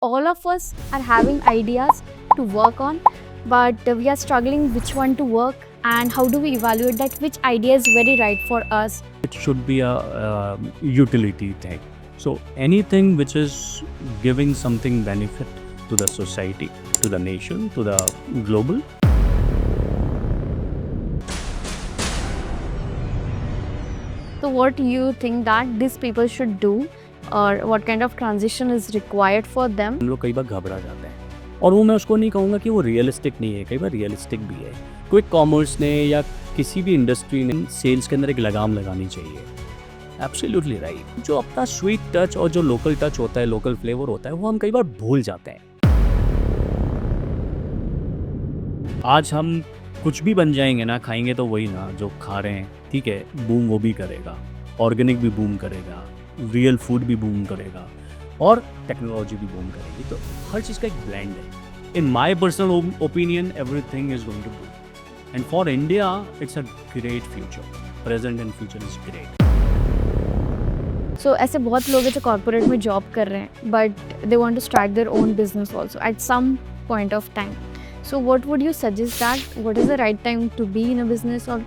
all of us are having ideas to work on, but we are struggling which one to work and how do we evaluate that which idea is very right for us. It should be a utility thing. So anything which is giving something benefit to the society, to the nation, to the global. So what do you think that these people should do, or what kind of transition is required for them? हम लोग कई बार घबरा जाते हैं और वो मैं उसको नहीं कहूँगा कि वो रियलिस्टिक नहीं है, कई बार रियलिस्टिक भी है। क्विक कॉमर्स ने या किसी भी इंडस्ट्री ने सेल्स के अंदर एक लगाम लगानी चाहिए। Absolutely right. जो अपना स्वीट टच और जो लोकल टच होता है, लोकल फ्लेवर होता है, वो हम कई बार भूल जाते हैं। आज हम कुछ भी बन जाएंगे ना, खाएंगे तो वही ना जो खा रहे हैं, ठीक है। बूम वो भी करेगा, ऑर्गेनिक भी बूम करेगा, रियल फूड भी बूम करेगा और टेक्नोलॉजी भी बूम करेगी। तो हर चीज़ का एक ब्लेंड है। In my personal opinion everything is going to boom and for India it's a great future. Present and future is great. So ऐसे बहुत लोग हैं जो कॉर्पोरेट में जॉब कर रहे हैं but they want to start their own business also at some point of time. So what would you suggest that what is the right time to be in a business or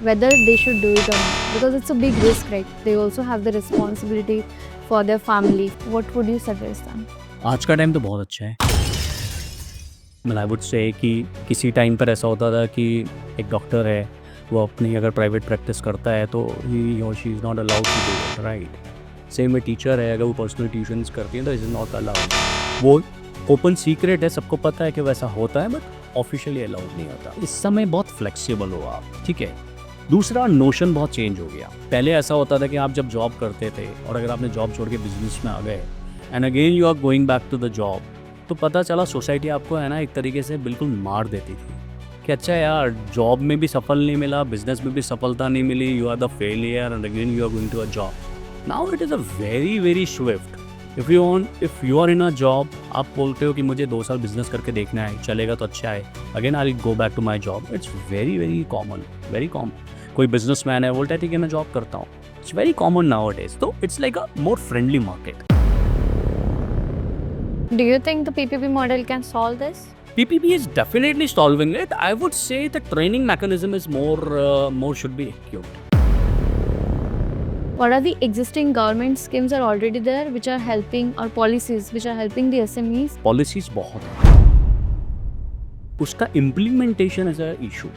whether they should do it or not? Because it's a big risk, right? They also have the responsibility for their family. What would you suggest them? आज का time तो बहुत अच्छा है। मतलब आई would say कि किसी time पर ऐसा होता था कि एक डॉक्टर है, वो अपनी अगर प्राइवेट प्रैक्टिस करता है तो ही और she is not allowed to do it, right. Same में टीचर है, अगर वो पर्सनल ट्यूशन्स करती है तो इज़ नॉट अलाउड। वो ओपन सीक्रेट है, सबको पता है कि वैसा होता है, बट ऑफिशियली अलाउड नहीं होता। इस समय बहुत फ्लेक्सिबल हो आप, ठीक है। दूसरा, नोशन बहुत चेंज हो गया। पहले ऐसा होता था कि आप जब जॉब करते थे और अगर आपने जॉब छोड़ के बिजनेस में आ गए and again you are going back to the job, तो पता चला सोसाइटी आपको है ना एक तरीके से बिल्कुल मार देती थी कि अच्छा यार, जॉब में भी सफल नहीं मिला, बिजनेस में भी सफलता नहीं मिली, you are the failure and again you are going to a job. Now it is a very very swift. If you are in a job, आप बोलते हो कि मुझे 2 साल बिजनेस करके देखना है, चलेगा तो अच्छा है, again I go back to my job. It's very very common, very common. कोई बिजनेसमैन है, बोलता है ठीक है मैं जॉब करता हूँ। It's very common now it is. तो it's like a more friendly market. Do you think the PPP model can solve this? PPP is definitely solving it. I would say the training mechanism is more should be equipped. What are the existing government schemes are already there which are helping, or policies which are helping the SMEs? Policies बहुत है, उसका implementation is a issue,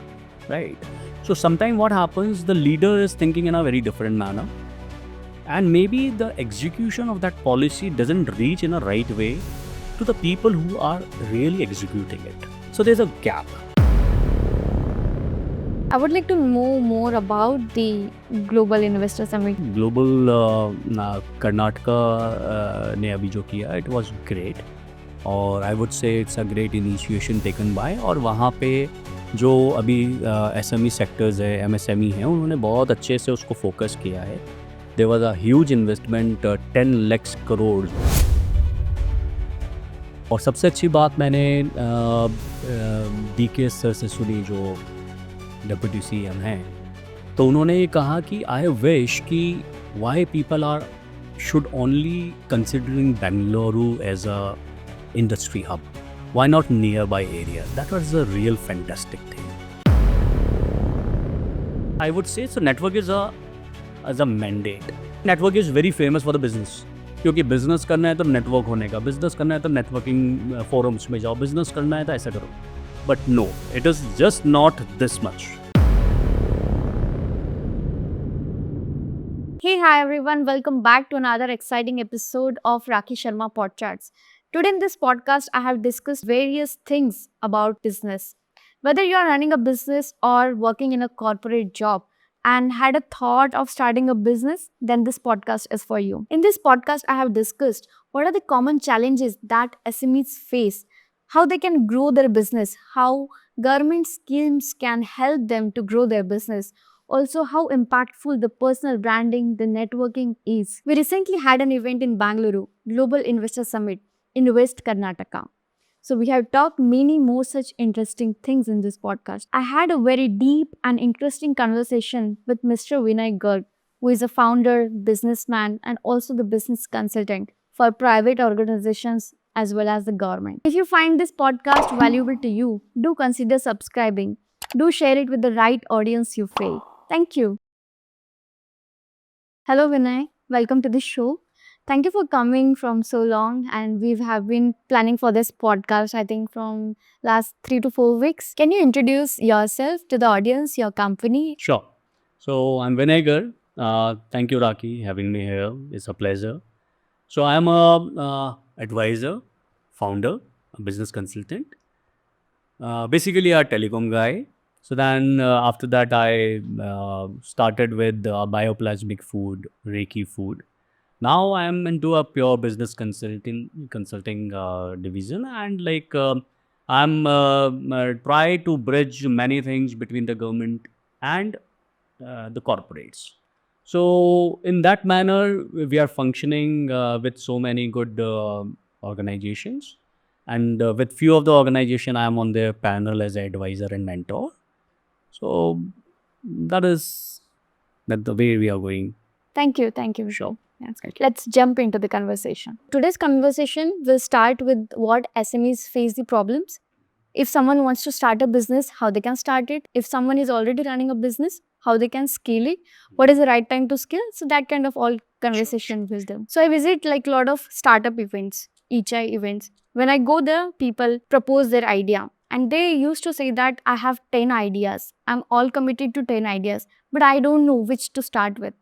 right? So sometimes what happens, the leader is thinking in a very different manner, and maybe the execution of that policy doesn't reach in a right way to the people who are really executing it. So there's a gap. I would like to know more about the Global Investor Summit. Global Karnataka ने अभी जो किया, it was great और आई would से it's a great initiation taken by. और वहाँ पे जो अभी एसएमई सेक्टर्स है, एमएसएमई हैं, उन्होंने बहुत अच्छे से उसको फोकस किया है। There was a huge investment, 10 lakh crore. और सबसे अच्छी बात मैंने DK सर से सुनी, जो डिप्टी CM हैं, तो उन्होंने ये कहा कि आई विश कि why people are should only considering Bengaluru as a industry hub, why not nearby area? That was a real fantastic thing. I would say so. Network is a mandate. Network is very famous for the business. क्योंकि business करना है तो network होने का, business करना है तो networking forums में जाओ, बिजनेस करना है तो ऐसा करो। But no, it is just not this much. Hey, hi everyone, welcome back to another exciting episode of Rakhi Sharma Podcasts. Today in this podcast, I have discussed various things about business. Whether you are running a business or working in a corporate job and had a thought of starting a business, then this podcast is for you. In this podcast, I have discussed what are the common challenges that SMEs face, how they can grow their business, how government schemes can help them to grow their business, also how impactful the personal branding, the networking is. We recently had an event in Bangalore, Global Investor Summit in West Karnataka. So we have talked many more such interesting things in this podcast. I had a very deep and interesting conversation with Mr. Vinay Garg, who is a founder, businessman, and also the business consultant for private organizations as well as the government. If you find this podcast valuable to you, do consider subscribing. Do share it with the right audience you feel. Thank you. Hello, Vinay. Welcome to the show. Thank you for coming from so long, and we have been planning for this podcast, I think, from last 3 to 4 weeks. Can you introduce yourself to the audience, your company? Sure. So I'm Vinegar. Thank you, Raki, having me here. It's a pleasure. So I'm a advisor, founder, a business consultant, basically a telecom guy. So then after that, I started with bioplasmic food, Reiki food. Now I'm into a pure business consulting division, and like I'm try to bridge many things between the government and the corporates. So in that manner, we are functioning with so many good organizations, and with few of the organization, I am on their panel as an advisor and mentor. So that is that the way we are going. Thank you. Thank you. Sure. That's good. Let's jump into the conversation. Today's conversation will start with what SMEs face the problems. If someone wants to start a business, how they can start it. If someone is already running a business, how they can scale it. What is the right time to scale? So that kind of all conversation with them. So I visit like a lot of startup events, ECHI events. When I go there, people propose their idea. And they used to say that I have 10 ideas. I'm all committed to 10 ideas, but I don't know which to start with.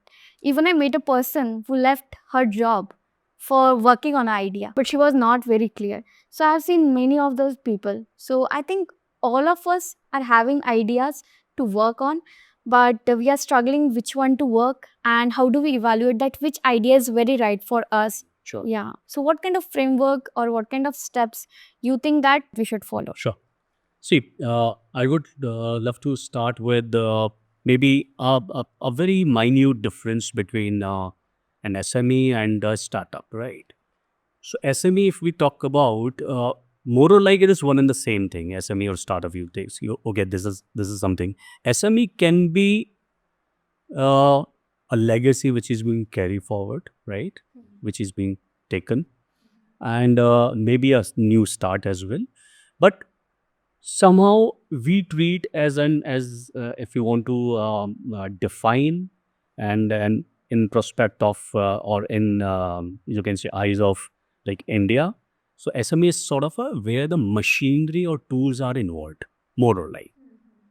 Even I met a person who left her job for working on an idea, but she was not very clear. So I've seen many of those people. So I think all of us are having ideas to work on, but we are struggling which one to work and how do we evaluate that which idea is very right for us. Sure. Yeah. So what kind of framework or what kind of steps you think that we should follow? Sure. See, I would love to start with maybe a very minute difference between an SME and a startup, right? So SME, if we talk about, more or like it is one and the same thing. SME or startup, you take. Okay, this is something. SME can be uh, a legacy which is being carried forward, right? Which is being taken, and maybe a new start as well. But somehow we treat as if you want to define and in prospect of or in you can say eyes of like India. So SME is sort of a where the machinery or tools are involved, more or like.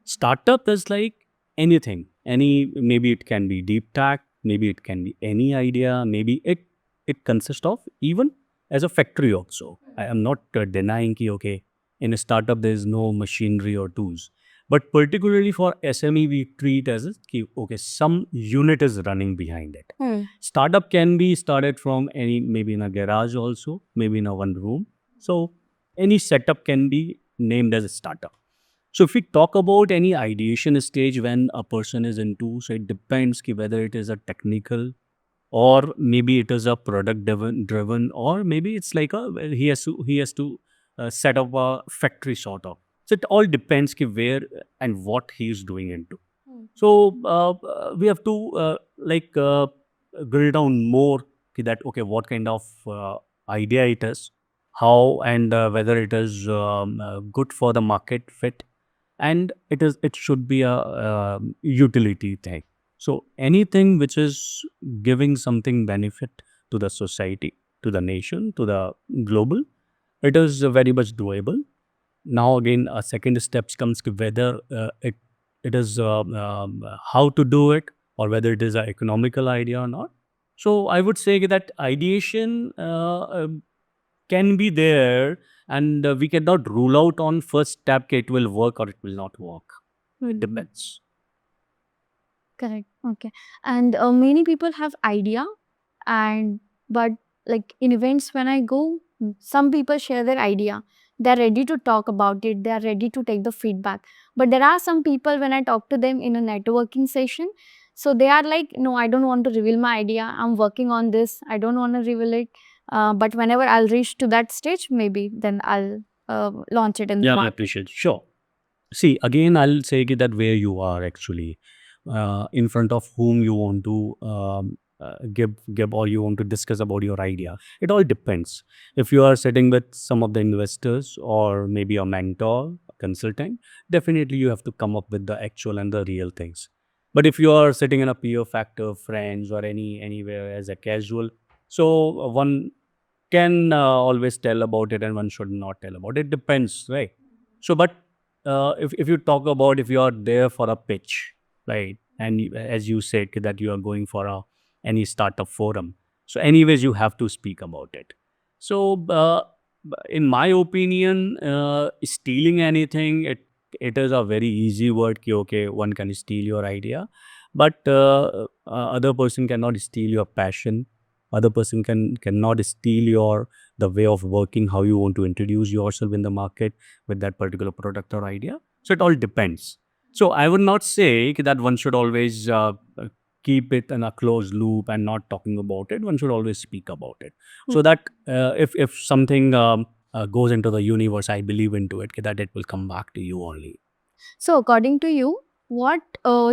Startup is like anything, maybe it can be deep tech, maybe it can be any idea, maybe it consists of even as a factory also. I am not denying ki okay, in a startup there is no machinery or tools, but particularly for SME we treat as okay, some unit is running behind it. Startup can be started from any, maybe in a garage also, maybe in a one room. So any setup can be named as a startup. So if we talk about any ideation stage when a person is into, so it depends ki whether it is a technical or maybe it is a product driven, or maybe it's like a well, he has to set up a factory sort of. So it all depends ki where and what he is doing into. So we have to drill down more ki that okay, what kind of idea it is, how and whether it is good for the market fit, and it should be a utility thing. So anything which is giving something benefit to the society, to the nation, to the global, it is very much doable. Now again, a second steps comes to whether it is how to do it, or whether it is an economical idea or not. So I would say that ideation can be there, and we cannot rule out on first step that it will work or it will not work. It depends. Correct. Okay. And many people have idea, and but like in events when I go, some people share their idea. They're ready to talk about it. They are ready to take the feedback. But there are some people when I talk to them in a networking session, so they are like, no, I don't want to reveal my idea. I'm working on this. I don't want to reveal it. But whenever I'll reach to that stage, maybe then I'll launch it in the Yeah, I market. appreciate. Sure. See, again, I'll say that where you are actually, in front of whom you want to give or you want to discuss about your idea. It all depends. If you are sitting with some of the investors or maybe a mentor, a consultant, definitely you have to come up with the actual and the real things. But if you are sitting in a peer factor, friends, or anywhere as a casual, so one can always tell about it and one should not tell about it. Depends, right? So, but if you talk about, if you are there for a pitch, right, and as you said that you are going for a any startup forum, so anyways you have to speak about it. So in my opinion, stealing anything, it is a very easy word ki, okay, one can steal your idea, but other person cannot steal your passion. Other person cannot steal your the way of working, how you want to introduce yourself in the market with that particular product or idea. So it all depends. So I would not say that one should always keep it in a closed loop and not talking about it. One should always speak about it. So that if something goes into the universe, I believe into it, that it will come back to you only. So, according to you, what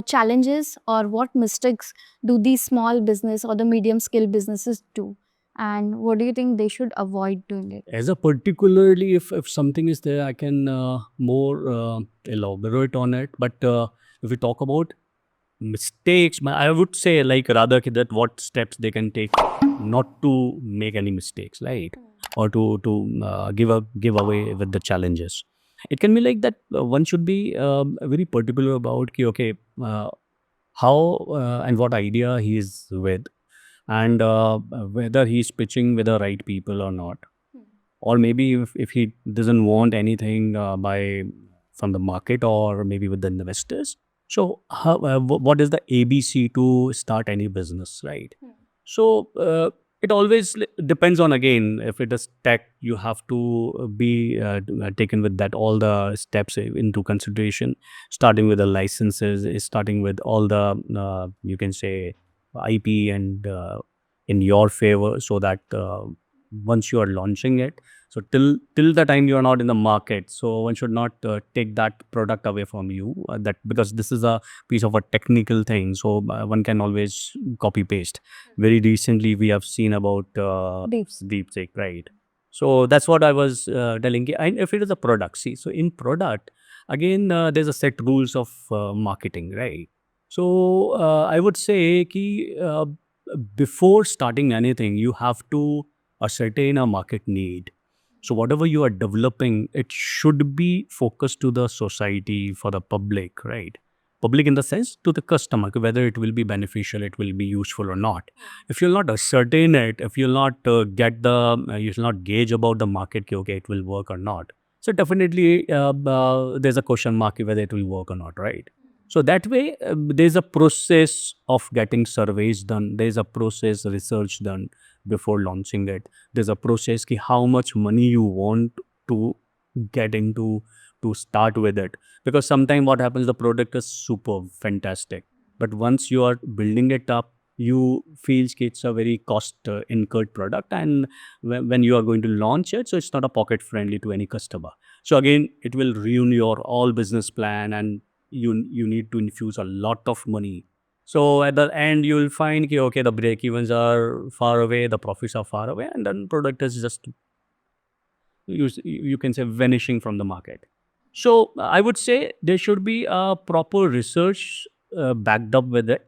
challenges or what mistakes do these small business or the medium scale businesses do? And what do you think they should avoid doing it? As a particularly, if something is there, I can more elaborate on it. But if we talk about mistakes, I would say like rather that what steps they can take not to make any mistakes, right? Or to give away with the challenges. It can be like that. One should be very particular about okay, how and what idea he is with, and whether he's pitching with the right people or not, or maybe if he doesn't want anything by from the market or maybe with the investors. So how, what is the ABC to start any business, right? So it always depends on, again, if it is tech, you have to be taken with that all the steps into consideration, starting with the licenses, starting with all the you can say IP and in your favor, so that once you are launching it, so till the time you are not in the market, so one should not take that product away from you, that because this is a piece of a technical thing, so one can always copy paste. Very recently we have seen about Deeps. DeepSeek, right? So that's what I was telling you. And if it is a product, see, so in product, again, there's a set rules of marketing, right? So I would say ki, before starting anything, you have to ascertain a market need. So whatever you are developing, it should be focused to the society, for the public, right? Public in the sense to the customer, whether it will be beneficial, it will be useful or not. If you'll not ascertain it, if you'll not get the, you will not gauge about the market, okay, it will work or not. So definitely there's a question mark whether it will work or not, right? So that way, there's a process of getting surveys done. There's a process research done before launching it. There's a process ki how much money you want to get into to start with it. Because sometimes what happens, the product is super fantastic, but once you are building it up, you feel ki it's a very cost incurred product, and when you are going to launch it, so it's not a pocket friendly to any customer. So again, it will ruin your all business plan, and you need to infuse a lot of money. So at the end, you will find ki, okay, the break evens are far away, the profits are far away, and then product is just you can say vanishing from the market. So I would say there should be a proper research backed up with it.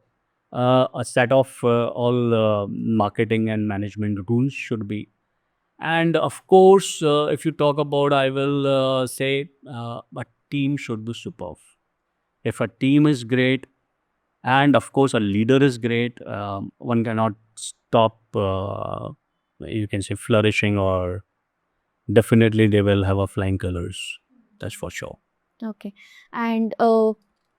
A set of all marketing and management rules should be. And of course, if you talk about, I will say a team should be superb. If a team is great, and of course a leader is great, one cannot stop, you can say, flourishing, or definitely they will have a flying colors. That's for sure. Okay. And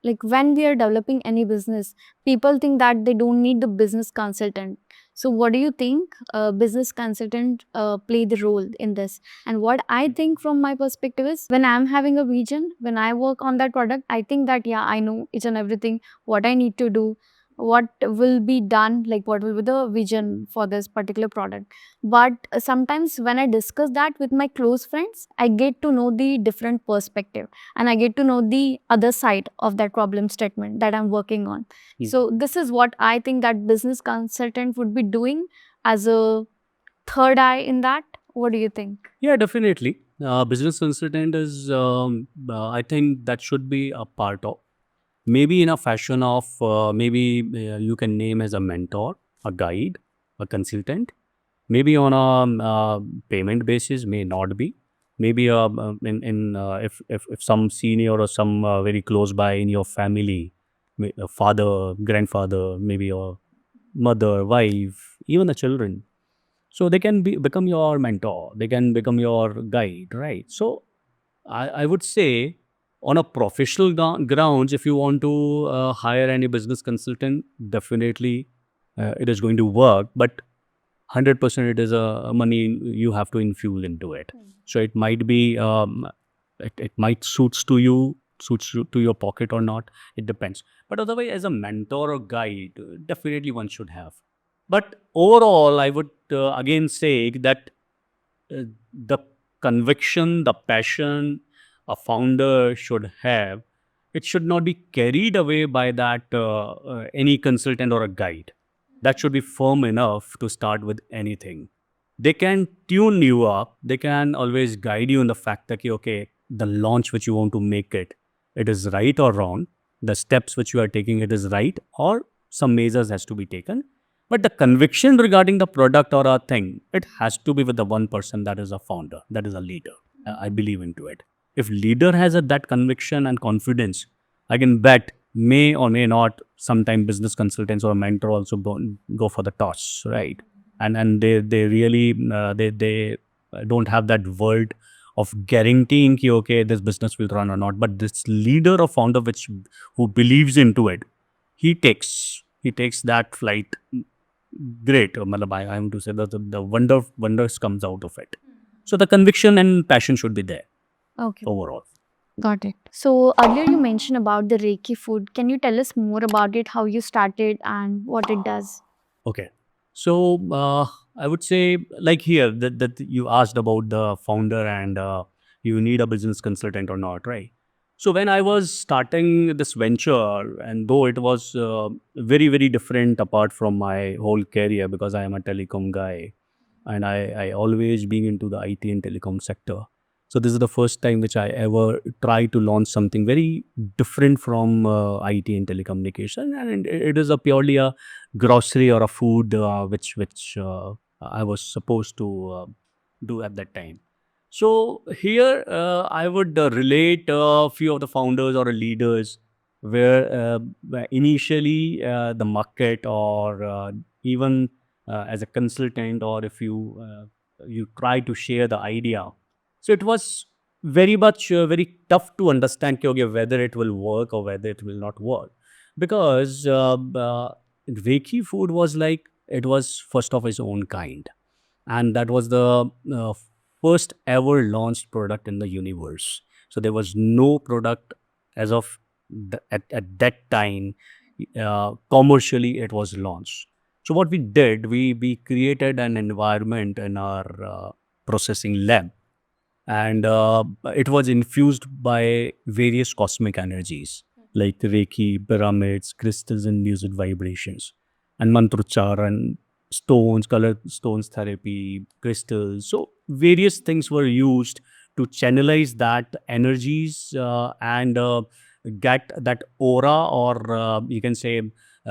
like when we are developing any business, people think that they don't need the business consultant. So what do you think business consultant play the role in this? And what I think from my perspective is, when I'm having a vision, when I work on that product, I think that yeah, I know each and everything what I need to do, what will be done, like what will be the vision for this particular product. But sometimes when I discuss that with my close friends, I get to know the different perspective, and I get to know the other side of that problem statement that I'm working on. So this is what I think that business consultant would be doing as a third eye in that. What do you think? Yeah, definitely. Business consultant is, I think that should be a part of, maybe in a fashion of, maybe you can name as a mentor, a guide, a consultant. Maybe on a payment basis, may not be. Maybe if some senior or some very close by in your family, a father, grandfather, maybe your mother, wife, even the children, so they can become your mentor, they can become your guide, right? So I would say on a professional grounds, if you want to hire any business consultant, definitely it is going to work, but 100% it is a money you have to infuse into it. So it might be, it might suits you to your pocket or not. It depends. But otherwise, as a mentor or guide, definitely one should have. But overall, I would again say that the conviction, the passion a founder should have, it should not be carried away by that any consultant or a guide. That should be firm enough to start with anything. They can tune you up. They can always guide you in the fact that okay, the launch which you want to make it is right or wrong. The steps which you are taking, it is right, or some measures has to be taken. But the conviction regarding the product or a thing, it has to be with the one person that is a founder, that is a leader. I believe into it. If leader has that conviction and confidence, I can bet may or may not sometime business consultants or a mentor also go for the toss, right? And they really they don't have that word of guaranteeing ki, okay, this business will run or not. But this leader or founder who believes into it, he takes that flight great. Matlab, I am to say that the wonders comes out of it. So the conviction and passion should be there Okay. overall. Got it. So earlier you mentioned about the Reiki food. Can you tell us more about it, how you started and what it does? Okay. So I would say like here that you asked about the founder and you need a business consultant or not, right? So when I was starting this venture, and though it was very very different apart from my whole career because I am a telecom guy, and I always being into the IT and telecom sector. So this is the first time which I ever try to launch something very different from IT and telecommunication, and it is a purely a grocery or a food which I was supposed to do at that time. So here I would relate a few of the founders or leaders where initially the market or even as a consultant, or if you try to share the idea, so it was very much very tough to understand okay, whether it will work or whether it will not work, because Reiki food was like it was first of its own kind, and that was the first ever launched product in the universe. So there was no product as of at that time commercially it was launched. So what we did, we created an environment in our processing lab, and it was infused by various cosmic energies like Reiki, pyramids, crystals, and music vibrations, and mantrochar and stones, color stones therapy, crystals. So various things were used to channelize that energies and get that aura, or you can say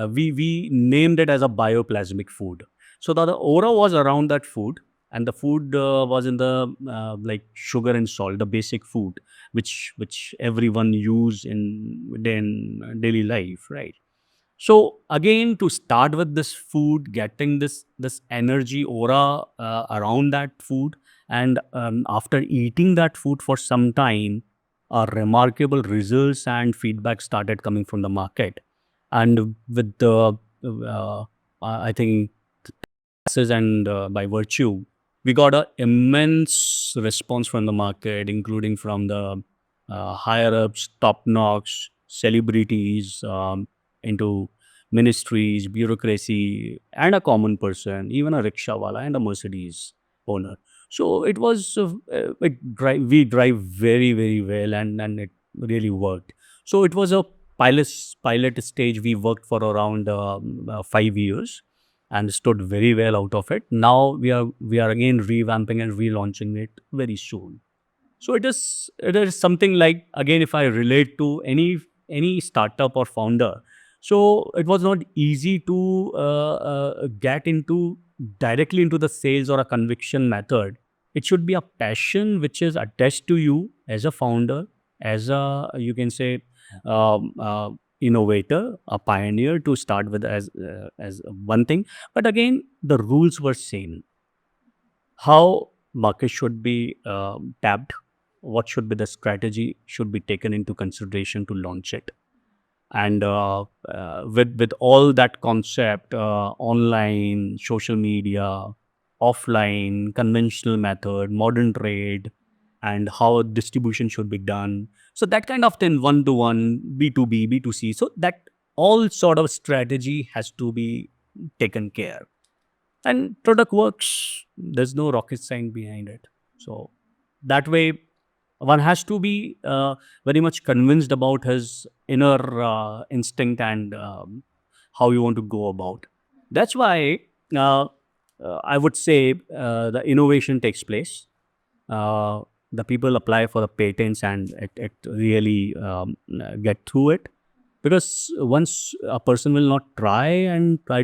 we named it as a bioplasmic food. So the aura was around that food, and the food was in the like sugar and salt, the basic food which everyone use in daily life, right? So again, to start with this food, getting this energy aura around that food, and after eating that food for some time, remarkable results and feedback started coming from the market, and with the I think and by virtue, we got an immense response from the market, including from the higher ups, top notch celebrities into ministries, bureaucracy, and a common person, even a rickshaw wala and a Mercedes owner. So it was, we drive very, very well, and it really worked. So it was a pilot stage. We worked for around 5 years and stood very well out of it. Now we are again revamping and relaunching it very soon. So it is something like, again, if I relate to any startup or founder, so it was not easy to get into directly into the sales or a conviction method. It should be a passion which is attached to you as a founder, as a, you can say, um, uh, innovator, a pioneer to start with, as one thing. But again, the rules were same. How market should be tapped, what should be the strategy should be taken into consideration to launch it, and with all that concept, online, social media, offline, conventional method, modern trade, and how distribution should be done. So that kind of thing, one to one, B2B, B2C. So that all sort of strategy has to be taken care, and product works. There's no rocket science behind it. So that way, one has to be very much convinced about his inner instinct, and how you want to go about. That's why uh, I would say the innovation takes place. uh, the people apply for the patents, and it really get through it, because once a person will not try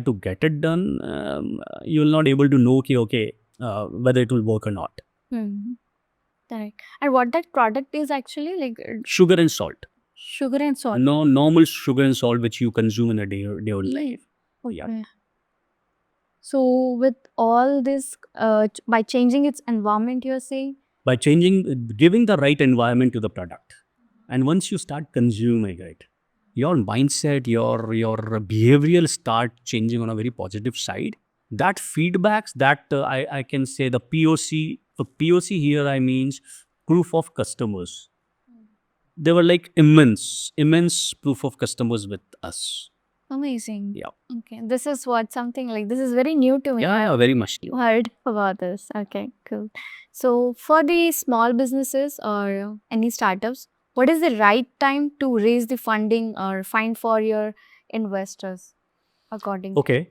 to get it done, you will not able to know okay, whether it will work or not. Hmm. Correct. And what that product is actually like Sugar and salt. sugar and salt. No, normal sugar and salt which you consume in a day life. Oh yeah. Okay. So with all this, by changing its environment, you're saying? By changing, giving the right environment to the product, and once you start consuming it, your mindset, your behavioral start changing on a very positive side. That feedbacks, that I can say the POC. For POC here, I means proof of customers. They were like immense proof of customers with us. Amazing. Yeah. Okay. This is what something like this is very new to me. Yeah, very much. You heard about this. Okay, cool. So for the small businesses or any startups, what is the right time to raise the funding or find for your investors according to Okay.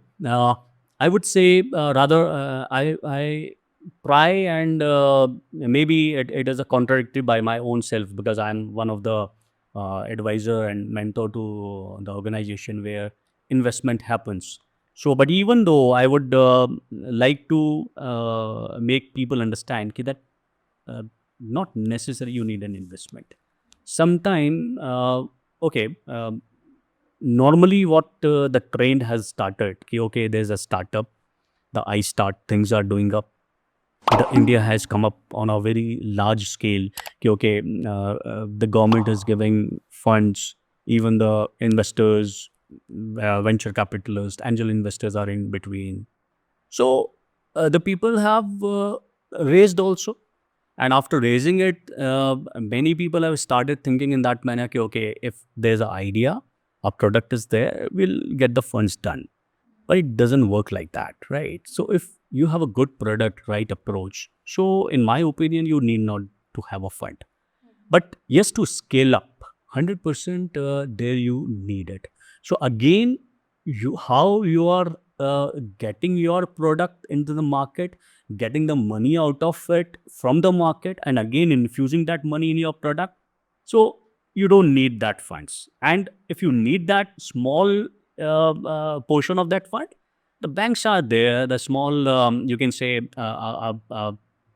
I would say rather I try, and maybe it is a contradictory by my own self, because I'm one of the advisor and mentor to the organization where investment happens. So, but even though I would like to make people understand that uh, not necessary you need an investment. Sometime, okay. Normally what the trend has started, okay, there's a startup, the I start things are doing up, the India has come up on a very large scale, okay, the government is giving funds, even the investors, venture capitalists, angel investors are in between. So the people have raised also, and after raising it, many people have started thinking in that manner, okay, if there's an idea, a product is there, we'll get the funds done. But it doesn't work like that, right? So if you have a good product, right approach, so in my opinion, you need not to have a fund. But yes, to scale up, 100% there you need it. So again, how you are getting your product into the market, getting the money out of it from the market, and again infusing that money in your product. So you don't need that funds. And if you need that small portion of that fund, the banks are there. The small, you can say,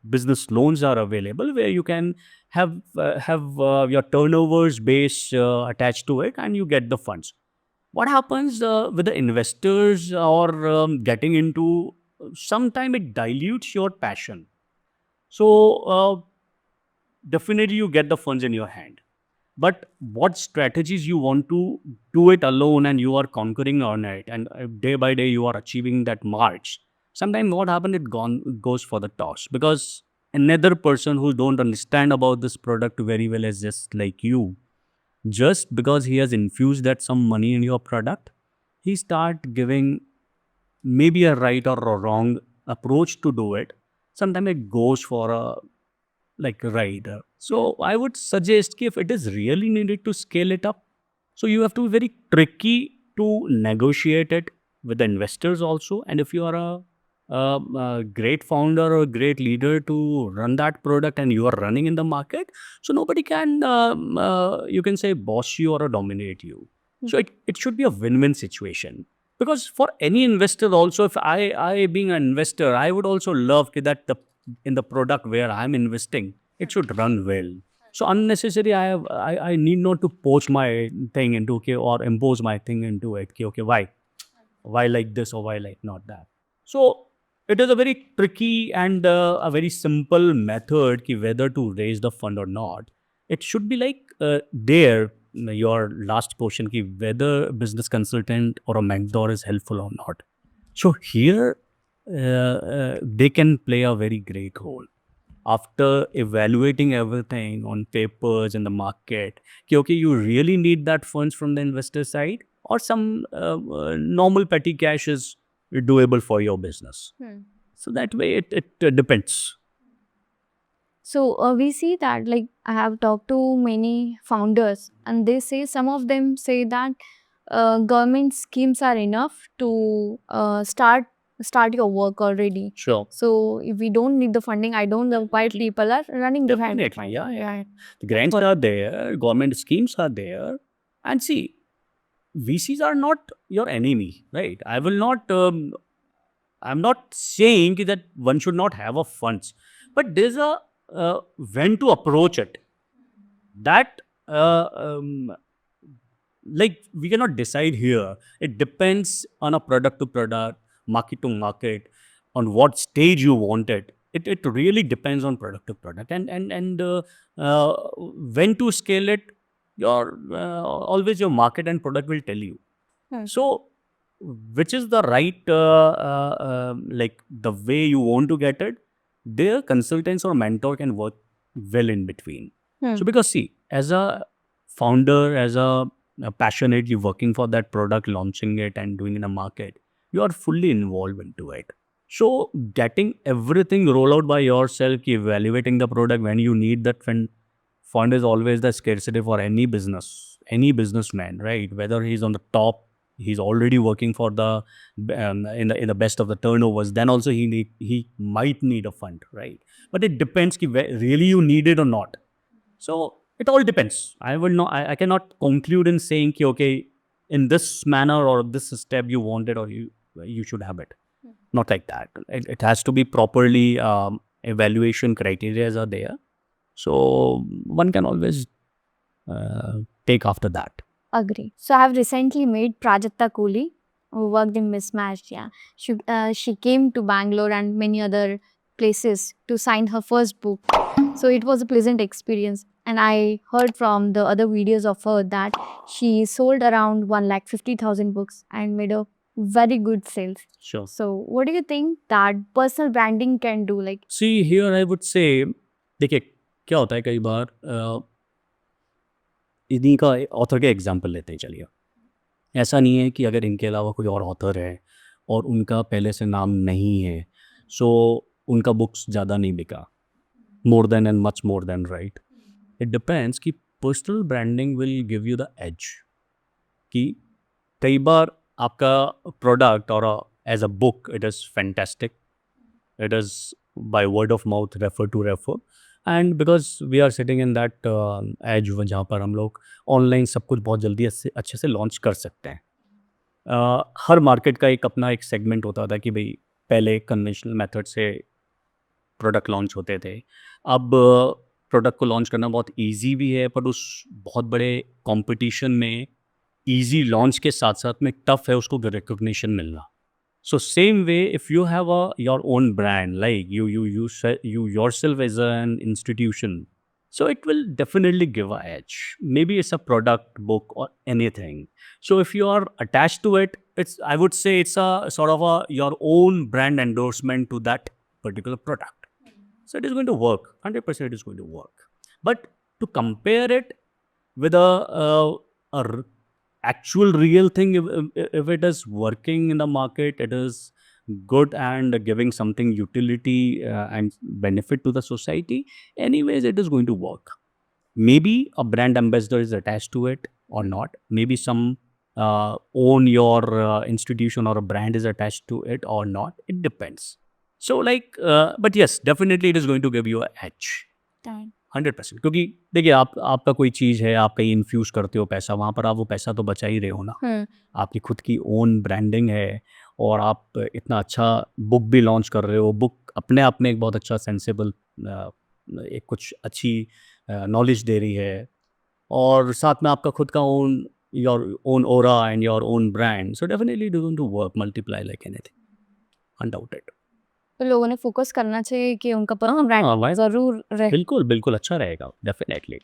business loans are available, where you can have your turnovers base attached to it, and you get the funds. What happens with the investors or getting into, sometime it dilutes your passion. So definitely you get the funds in your hand, but what strategies you want to do it alone, and you are conquering on it, and day by day you are achieving that march. Sometimes what happens, goes for the toss, because another person who don't understand about this product very well is just like you. Just because he has infused that some money in your product, he start giving maybe a right or a wrong approach to do it. Sometimes it goes for a like right. So I would suggest if it is really needed to scale it up, so you have to be very tricky to negotiate it with the investors also. And if you are a great founder or a great leader to run that product and you are running in the market, so nobody can you can say boss you or dominate you. So it should be a win-win situation. Because for any investor also, if I being an investor, I would also love that the in the product where I'm investing, it should run well. So unnecessary, I need not to poach my thing into okay or impose my thing into it. Okay, why like this or why like not that. So it is a very tricky and a very simple method ki whether to raise the fund or not. It should be like there your last portion ki whether a business consultant or a mentor is helpful or not. So here they can play a very great role after evaluating everything on papers in the market. Okay, you really need that funds from the investor side or some normal petty cash is doable for your business. So that way it depends. So we see that, like, I have talked to many founders, and they say, some of them say that government schemes are enough to start your work already. Sure. So if we don't need the funding, I don't know why people are running behind. Definitely, yeah. The grants are there, government schemes are there. And see, VCs are not your enemy, right? I'm not saying that one should not have a funds, but there's a when to approach it. That like we cannot decide here. It depends on a product to product, market to market, on what stage you want it. It really depends on product to product, and when to scale it. Your always your market and product will tell you. So, which is the right, like the way you want to get it, their consultants or mentor can work well in between. So, because see, as a founder, as a passionate, you working for that product, launching it and doing in a market, you are fully involved into it. So, getting everything roll out by yourself, evaluating the product when you need that fund is always the scarcity for any business, any businessman, right? Whether he's on the top, he's already working for the in the best of the turnovers. Then also he might need a fund, right? But it depends ki really you need it or not. So it all depends. I will not. I cannot conclude in saying ki okay, in this manner or this step you want it or you should have it. Not like that. It has to be properly evaluation criteria are there. So one can always take after that. Agree. So I have recently met Prajakta Kohli, who worked in Mismatched. Yeah, she came to Bangalore and many other places to sign her first book. So it was a pleasant experience. And I heard from the other videos of her that she sold around 1,50,000 books and made a very good sales. Sure. So what do you think that personal branding can do? Like, See, here I would say, देखिए क्या होता है कई बार इन्हीं का author के example लेते हैं चलिए. ऐसा नहीं है कि अगर इनके अलावा कोई और ऑथर है और उनका पहले से नाम नहीं है, सो उनका बुक्स ज़्यादा नहीं बिका. More than and much more than, right? It depends कि personal branding will give you the edge. कि कई बार आपका प्रोडक्ट और as a book it is fantastic, it is by word of mouth refer to refer, and because we are sitting in that edge जहाँ पर हम लोग online सब कुछ बहुत जल्दी अच्छे से लॉन्च कर सकते हैं. हर मार्केट का एक अपना एक सेगमेंट होता था कि भाई पहले कन्वेंशनल मेथड से प्रोडक्ट लॉन्च होते थे. अब प्रोडक्ट को लॉन्च करना बहुत इजी भी है, पर उस बहुत बड़े कंपटीशन में इजी लॉन्च के साथ साथ में टफ है उसको रिकग्निशन मिलना. So same way, if you have your own brand, like you yourself as an institution, so it will definitely give a edge. Maybe it's a product, book, or anything. So if you are attached to it, I would say it's a sort of your own brand endorsement to that particular product. So it is going to work. 100% it is going to work. But to compare it with a actual real thing, if it is working in the market, it is good and giving something utility and benefit to the society, anyways it is going to work. Maybe a brand ambassador is attached to it or not. Maybe some own your institution or a brand is attached to it or not. It depends. So like, but yes, definitely it is going to give you a edge. Time. 100%. क्योंकि देखिए, आपका कोई चीज़ है, आप कहीं infuse करते हो पैसा, वहाँ पर आप वो पैसा तो बचा ही रहे हो ना। आपकी खुद की ओन ब्रांडिंग है और आप इतना अच्छा बुक भी लॉन्च कर रहे हो। बुक अपने आप में एक बहुत अच्छा सेंसिबल, एक कुछ अच्छी नॉलेज दे रही है, और साथ में आपका खुद का own, your own aura and your own brand, so definitely it is going to work multiply like anything, undoubted. तो लोगों ने फोकस करना चाहिए कि उनका पर्सनल ब्रांड जरूर रहे। बिल्कुल बिल्कुल, अच्छा रहेगा, डेफिनेटली,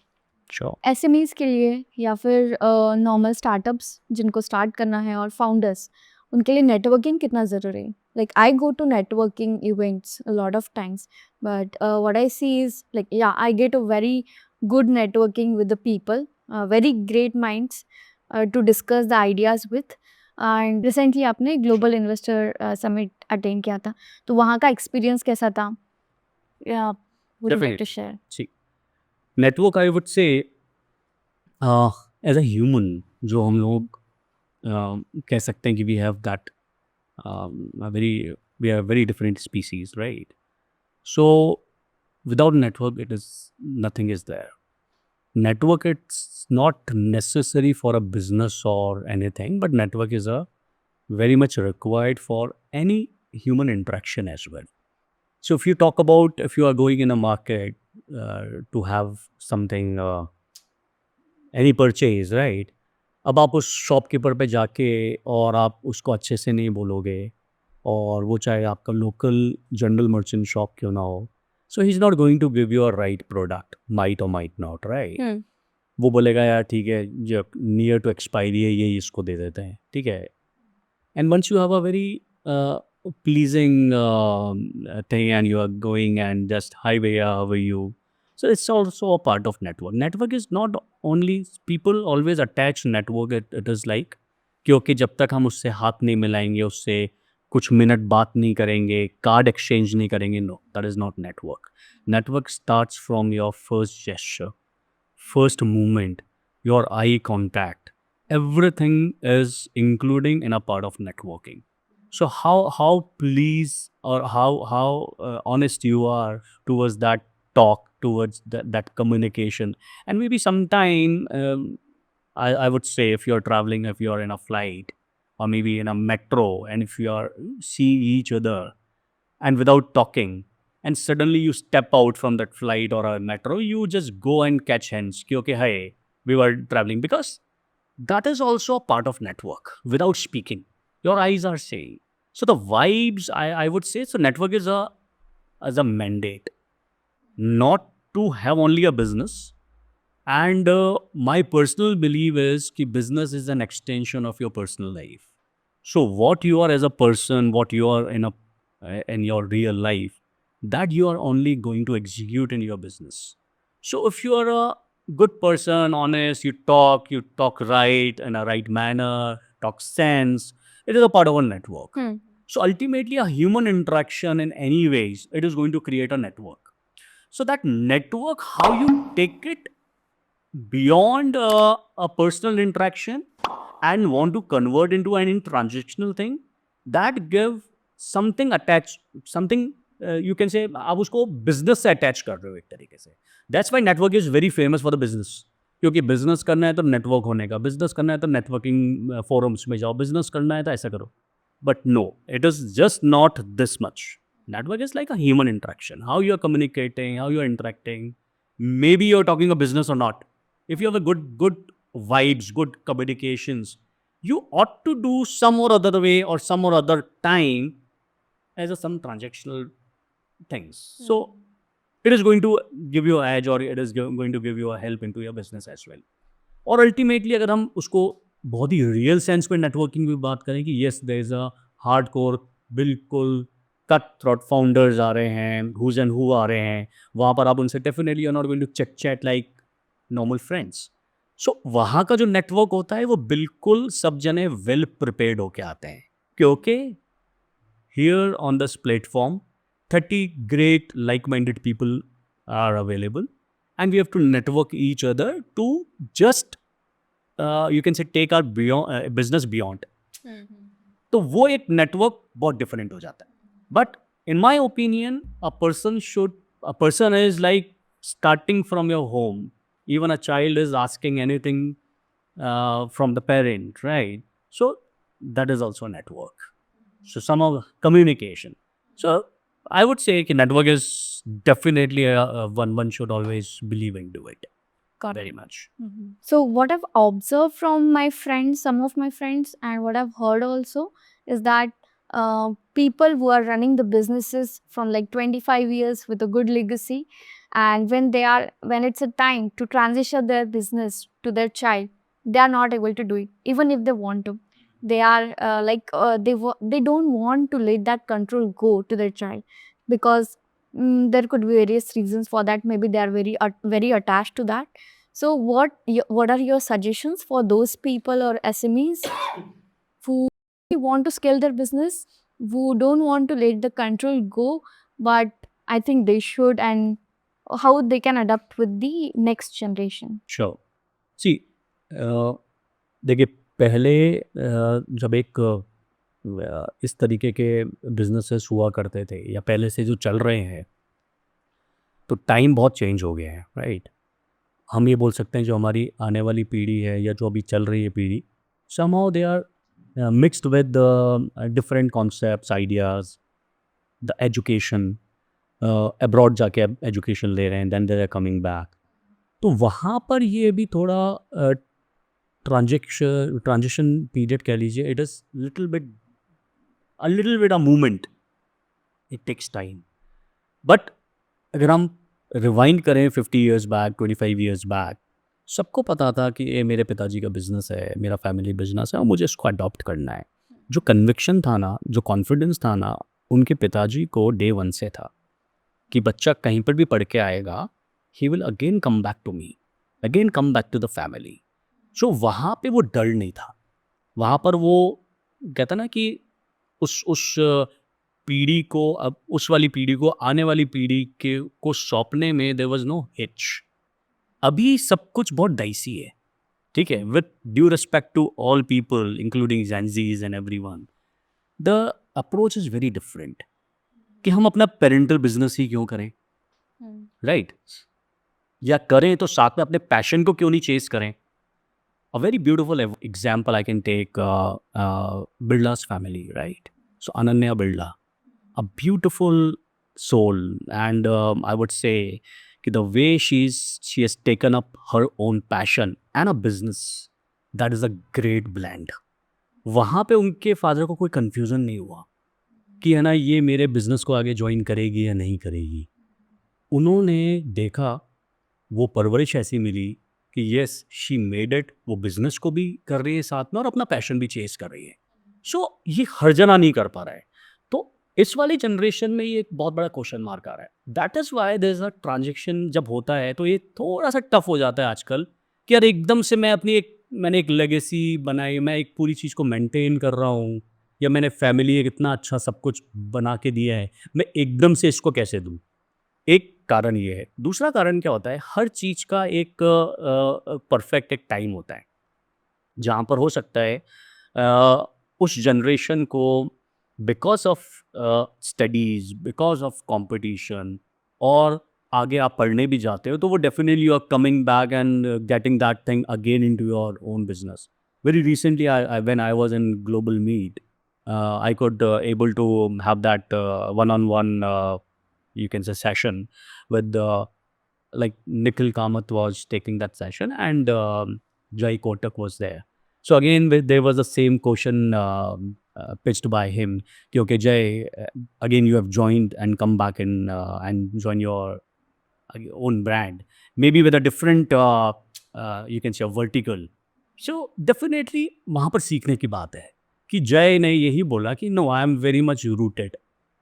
श्योर। एसएमईज के लिए या फिर नॉर्मल स्टार्टअप्स जिनको स्टार्ट करना है और फाउंडर्स, उनके लिए नेटवर्किंग कितना ज़रूरी है? Like I go to networking events a lot of times, but what I see is like yeah I get a very good networking with the people, very great minds to discuss the ideas with. And recently आपने global investor summit attend किया था, तो वहाँ का experience कैसा था? या would you like to share? जी, network I would say as a human, जो हम लोग कह सकते हैं कि we have that very, we are very different species, right? So without network, it is nothing is there. Network, it's not necessary for a business or anything, but network is a very much required for any human interaction as well. So if you talk about, if you are going in a market to have something, any purchase, right? अब आप उस shopkeeper पे जाके और आप उसको अच्छे से नहीं बोलोगे, और वो चाहे आपका लोकल जनरल मर्चेंट शॉप क्यों ना हो, so he is not going to give you a right product, might or might not, right? वो बोलेगा यार ठीक है, जो नियर टू एक्सपायरी है यही इसको दे देते हैं, ठीक है। And once you have a very pleasing thing and you are going and just hi bhaiya, how are you, so it's also a part of network. Network is not only, people always attach network, it is like क्योंकि जब तक हम उससे हाथ नहीं मिलाएंगे, उससे कुछ मिनट बात नहीं करेंगे, कार्ड एक्सचेंज नहीं करेंगे, no, that is not network. Network starts from your first gesture, first movement, your eye contact, everything is including in a part of networking. So how pleased or how honest you are towards that talk, towards that communication. And maybe sometime, I would say, if you're traveling, if you're in a flight or maybe in a metro, and if you are see each other and without talking, and suddenly you step out from that flight or a metro, you just go and catch hands. कि, okay, hey, we were traveling, because that is also a part of network without speaking. Your eyes are saying. So the vibes, I would say, so network is as a mandate, not to have only a business. And my personal belief is that business is an extension of your personal life. So what you are as a person, what you are in your real life, that you are only going to execute in your business. So if you are a good person, honest, you talk right in a right manner, talk sense, it is a part of a network. So ultimately, a human interaction in any ways, it is going to create a network. So that network, how you take it beyond a personal interaction and want to convert into an transactional thing, that give something attached, something you can say, आप उसको business से attach कर रहे हो एक तरीके से. That's why network is very famous for the business. क्योंकि business करना है तो network होने का, business करना है तो networking forums में जाओ, business करना है तो ऐसा करो. But no, it is just not this much. Network is like a human interaction. How you are communicating, how you are interacting. Maybe you're talking a business or not. If you have a good vibes, good communications, you ought to do some or other way or some or other time as some transactional things. So it is going to give you an edge, or it is going to give you a help into your business as well. और ultimately अगर हम उसको बहुत ही real sense में networking की बात करें कि yes there is a hard core, बिल्कुल कट थ्रोट फाउंडर्स आ रहे हैं, हुज एंड हु आ रहे हैं, वहाँ पर आप उनसे definitely you are not going to chit chat like normal friends. So वहाँ का जो नेटवर्क होता है वो बिल्कुल सब जने वेल प्रिपेयर्ड होके आते हैं, क्योंकि here on this platform 30 great like-minded people are available, and we have to network each other to just you can say take our beyond business beyond. तो वो एक नेटवर्क बहुत डिफरेंट हो जाता है. But in my opinion a person is like starting from your home. Even a child is asking anything from the parent, right? So that is also a network. So somehow communication. So I would say कि network is definitely one should always believe into it Got very much. So what I've observed from my friends, some of my friends, and what I've heard also is that people who are running the businesses from like 25 years with a good legacy, and when it's a time to transition their business to their child, they are not able to do it, even if they want to. They are they don't want to let that control go to their child because there could be various reasons for that. Maybe they are very attached to that. So what are your suggestions for those people or SMEs who want to scale their business, who don't want to let the control go, but I think they should, and how they can adapt with the next generation? Sure. See, देखिए पहले जब एक इस तरीके के businesses हुआ करते थे या पहले से जो चल रहे हैं, तो टाइम बहुत चेंज हो गया है, राइट? हम ये बोल सकते हैं जो हमारी आने वाली पीढ़ी है या जो अभी चल रही है पीढ़ी, somehow they are mixed with the different concepts, ideas, the education, abroad जाके अब एजुकेशन ले रहे हैं, then they are coming back. तो वहाँ पर ये भी थोड़ा ट्रांजिशन पीरियड कह लीजिए. It is little bit a movement. It takes time. But अगर हम रिवाइंड करें 50 ईयर्स बैक, 25 ईयर्स बैक, सबको पता था कि ये मेरे पिताजी का बिजनेस है, मेरा फैमिली बिजनेस है और मुझे इसको अडॉप्ट करना है. जो कन्विक्शन था ना, जो कॉन्फिडेंस था ना, उनके पिताजी को डे वन से था कि बच्चा कहीं पर भी पढ़ के आएगा, he will again come back to me, again come back to the family. So वहाँ पे वो डर नहीं था. वहाँ पर वो कहता ना कि उस पीढ़ी को, अब उस वाली पीढ़ी को आने वाली पीढ़ी के को सौंपने में देयर वाज नो हिच. अभी सब कुछ बहुत डाइसी है, ठीक है, with due respect to all people including Gen Zs and everyone. The approach is very different कि हम अपना पेरेंटल बिजनेस ही क्यों करें, राइट? या करें तो साथ में अपने पैशन को क्यों नहीं चेस करें. A very beautiful example I can take, Birla's family, right? So Ananya Birla, a beautiful soul, and I would say the way she has taken up her own passion and a business, that is a great blend. वहाँ पे उनके father को कोई confusion नहीं हुआ कि है ना ये मेरे बिजनेस को आगे ज्वाइन करेगी या नहीं करेगी. उन्होंने देखा, वो परवरिश ऐसी मिली कि येस शी मेड इट. वो बिजनेस को भी कर रही है साथ में और अपना पैशन भी चेस कर रही है. सो ये हर जना नहीं कर पा रहा है. तो इस वाली जनरेशन में ये एक बहुत बड़ा क्वेश्चन मार्क आ रहा है. That is why there is a transaction जब होता है तो ये थोड़ा सा टफ हो जाता है आजकल कि यार एकदम से मैंने एक लेगेसी बनाई, मैं एक पूरी चीज़ को मेंटेन कर रहा हूँ, या मैंने फैमिली एक इतना अच्छा सब कुछ बना के दिया है, मैं एकदम से इसको कैसे दूँ. एक कारण ये है. दूसरा कारण क्या होता है, हर चीज़ का एक परफेक्ट एक टाइम होता है जहाँ पर हो सकता है उस जनरेशन को because of studies, because of competition, और आगे आप पढ़ने भी जाते हो तो वो definitely you are coming back and getting that thing again into your own business. Very recently when I was in global meet, I could able to have that one-on-one you can say session with like Nikhil Kamath was taking that session, and Jai Kotak was there. So again there was the same question pitched by him कि okay Jai, again you have joined and come back in and join your own brand, maybe with a different you can say a vertical. So definitely वहाँ पर सीखने की बात है कि जय ने यही बोला कि no I am very much rooted.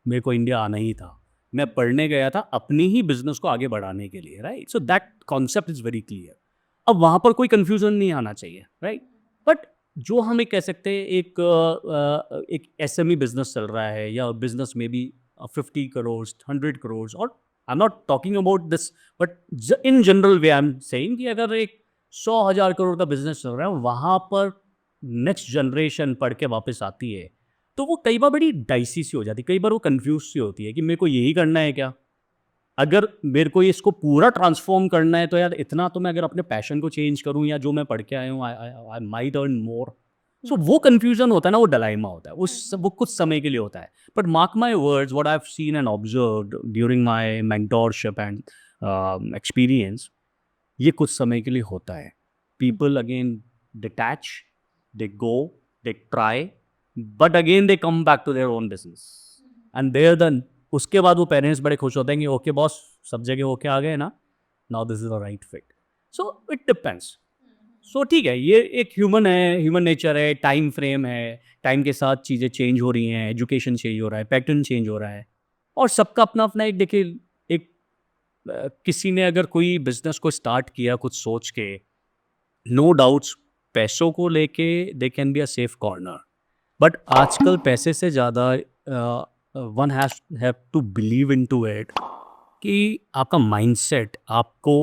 मेरे को इंडिया आना ही था, मैं पढ़ने गया था अपनी ही बिजनेस को आगे बढ़ाने के लिए, right? So that concept is very clear. अब वहाँ पर कोई कन्फ्यूज़न नहीं आना चाहिए, राइट? बट जो हम एक कह सकते हैं एक एसएमई बिज़नेस चल रहा है या बिज़नेस में भी 50 करोड़, 100 करोड़ और I am not talking about this but in general way I am saying कि अगर एक 100,000 करोड़ का बिज़नेस चल रहा है, वहाँ पर नेक्स्ट जनरेशन पढ़ के वापस आती है, तो वो कई बार बड़ी डाइसी सी हो जाती है, कई बार वो कन्फ्यूज़ सी होती है कि मेरे को यही करना है क्या? अगर मेरे को इसको पूरा ट्रांसफ़ॉर्म करना है तो यार इतना तो मैं अगर अपने पैशन को चेंज करूँ या जो मैं पढ़ के आया हूँ आई माइट अर्न मोर। सो वो कन्फ्यूज़न होता है ना, वो डायलेमा होता है। वो कुछ समय के लिए होता है। But mark my words what I have seen and observed during my mentorship and experience, ये कुछ समय के लिए होता है। People again detach, they go, they try, but again they come back to their own business and there then उसके बाद वो पेरेंट्स बड़े खुश होते हैं कि ओके बॉस सब जगह होके आ गए ना, now this is the right fit. So it depends. So ठीक है, ये एक ह्यूमन है, ह्यूमन नेचर है, टाइम फ्रेम है, टाइम के साथ चीज़ें चेंज हो रही हैं, एजुकेशन चेंज हो रहा है, पैटर्न चेंज हो रहा है और सबका अपना अपना एक देखिए एक किसी ने अगर कोई बिजनेस को स्टार्ट किया कुछ सोच के, नो डाउट्स पैसों को लेके they can be a safe corner, but आजकल पैसे से ज़्यादा one have to believe in to it कि आपका माइंडसेट आपको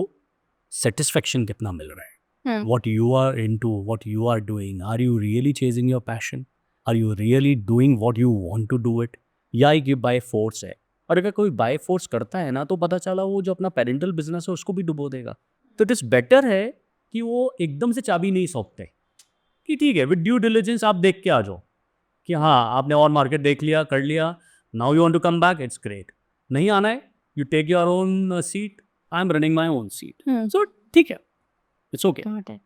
सेटिस्फेक्शन कितना मिल रहा है, Hmm. what you are into, what you are doing, are you really chasing your passion, are you really doing what you want to do it, या ये by force है। और अगर कोई बाय फोर्स करता है ना तो पता चला वो जो अपना पेरेंटल बिजनेस है उसको भी डुबो देगा। तो इट इज़ बेटर है कि वो एकदम से चाबी नहीं सौंपते कि ठीक है विद ड्यू डिलिजेंस आप देख के आ जाओ कि हाँ आपने और मार्केट देख लिया कर लिया, now you want to come back, it's great. नहीं आना है, you take your own seat, I am running my own seat, Hmm. So ठीक है, it's okay. Got it.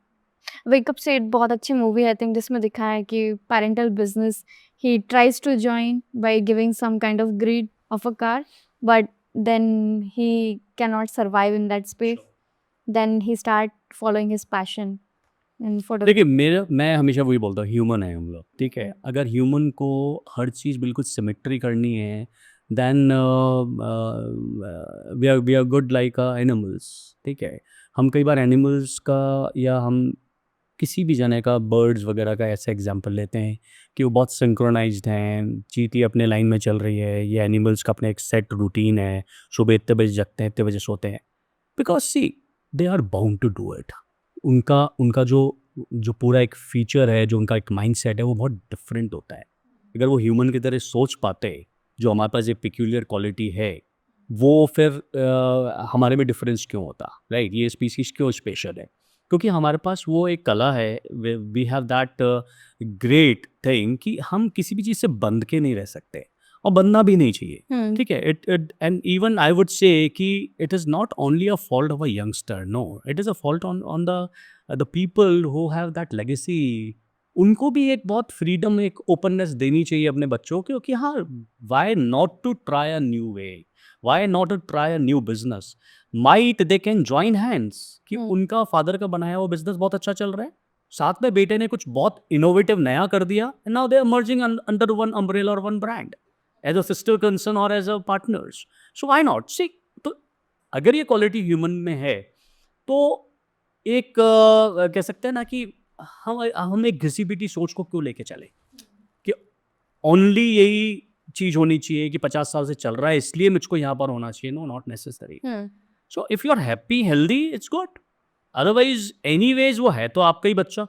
Wake Up Sid बहुत अच्छी मूवी आई थिंक जिसमें दिखाया है कि parental business he tries to join by giving some kind of greed of a car but then he can not survive in that space then he start following his passion in photo. देखिए मैं हमेशा वही बोलता हूँ, human है हम लोग, ठीक है। अगर ह्यूमन को हर चीज़ बिल्कुल सिमेट्री करनी है then we are good like animals, ठीक है। हम कई बार एनिमल्स का या हम किसी भी जने का बर्ड्स वगैरह का ऐसा एग्जांपल लेते हैं कि वो बहुत सिंक्रोनाइज्ड हैं, चींटी अपने लाइन में चल रही है, ये एनिमल्स का अपना एक सेट रूटीन है, सुबह इतने बजे जगते हैं इतने बजे सोते हैं, because see they are bound to do it. उनका उनका जो जो पूरा एक फीचर है, जो उनका एक माइंडसेट है वो बहुत डिफरेंट होता है। अगर वो ह्यूमन की तरह सोच पाते, जो हमारे पास एक पिक्यूलियर क्वालिटी है, वो फिर हमारे में डिफरेंस क्यों होता, राइट? ये स्पीसीज क्यों स्पेशल है? क्योंकि हमारे पास वो एक कला है, we have that great thing कि हम किसी भी चीज़ से बंध के नहीं रह सकते और बनना भी नहीं चाहिए, ठीक है। It and even I would say कि it is not only a fault of a youngster, no, it is a fault on the people who have that legacy. उनको भी एक बहुत फ्रीडम, एक ओपननेस देनी चाहिए अपने बच्चों को कि हाँ, why not to try a new way, why not to try a new business, might they can join hands कि उनका फादर का बनाया हुआ बिजनेस बहुत अच्छा चल रहा है, साथ में बेटे ने कुछ बहुत इनोवेटिव नया कर दिया and now they are merging under one umbrella or one brand as a sister concern or as a partners. So why not see, तो अगर ये क्वालिटी ह्यूमन में है तो एक कह सकते हैं ना कि हम एक घिसी पिटी सोच को क्यों लेके चले कि ओनली यही चीज होनी चाहिए कि 50 साल से चल रहा है इसलिए मुझको यहाँ पर होना चाहिए। No, not necessary. So if you are happy healthy it's good, otherwise anyways वो है तो आपका ही बच्चा,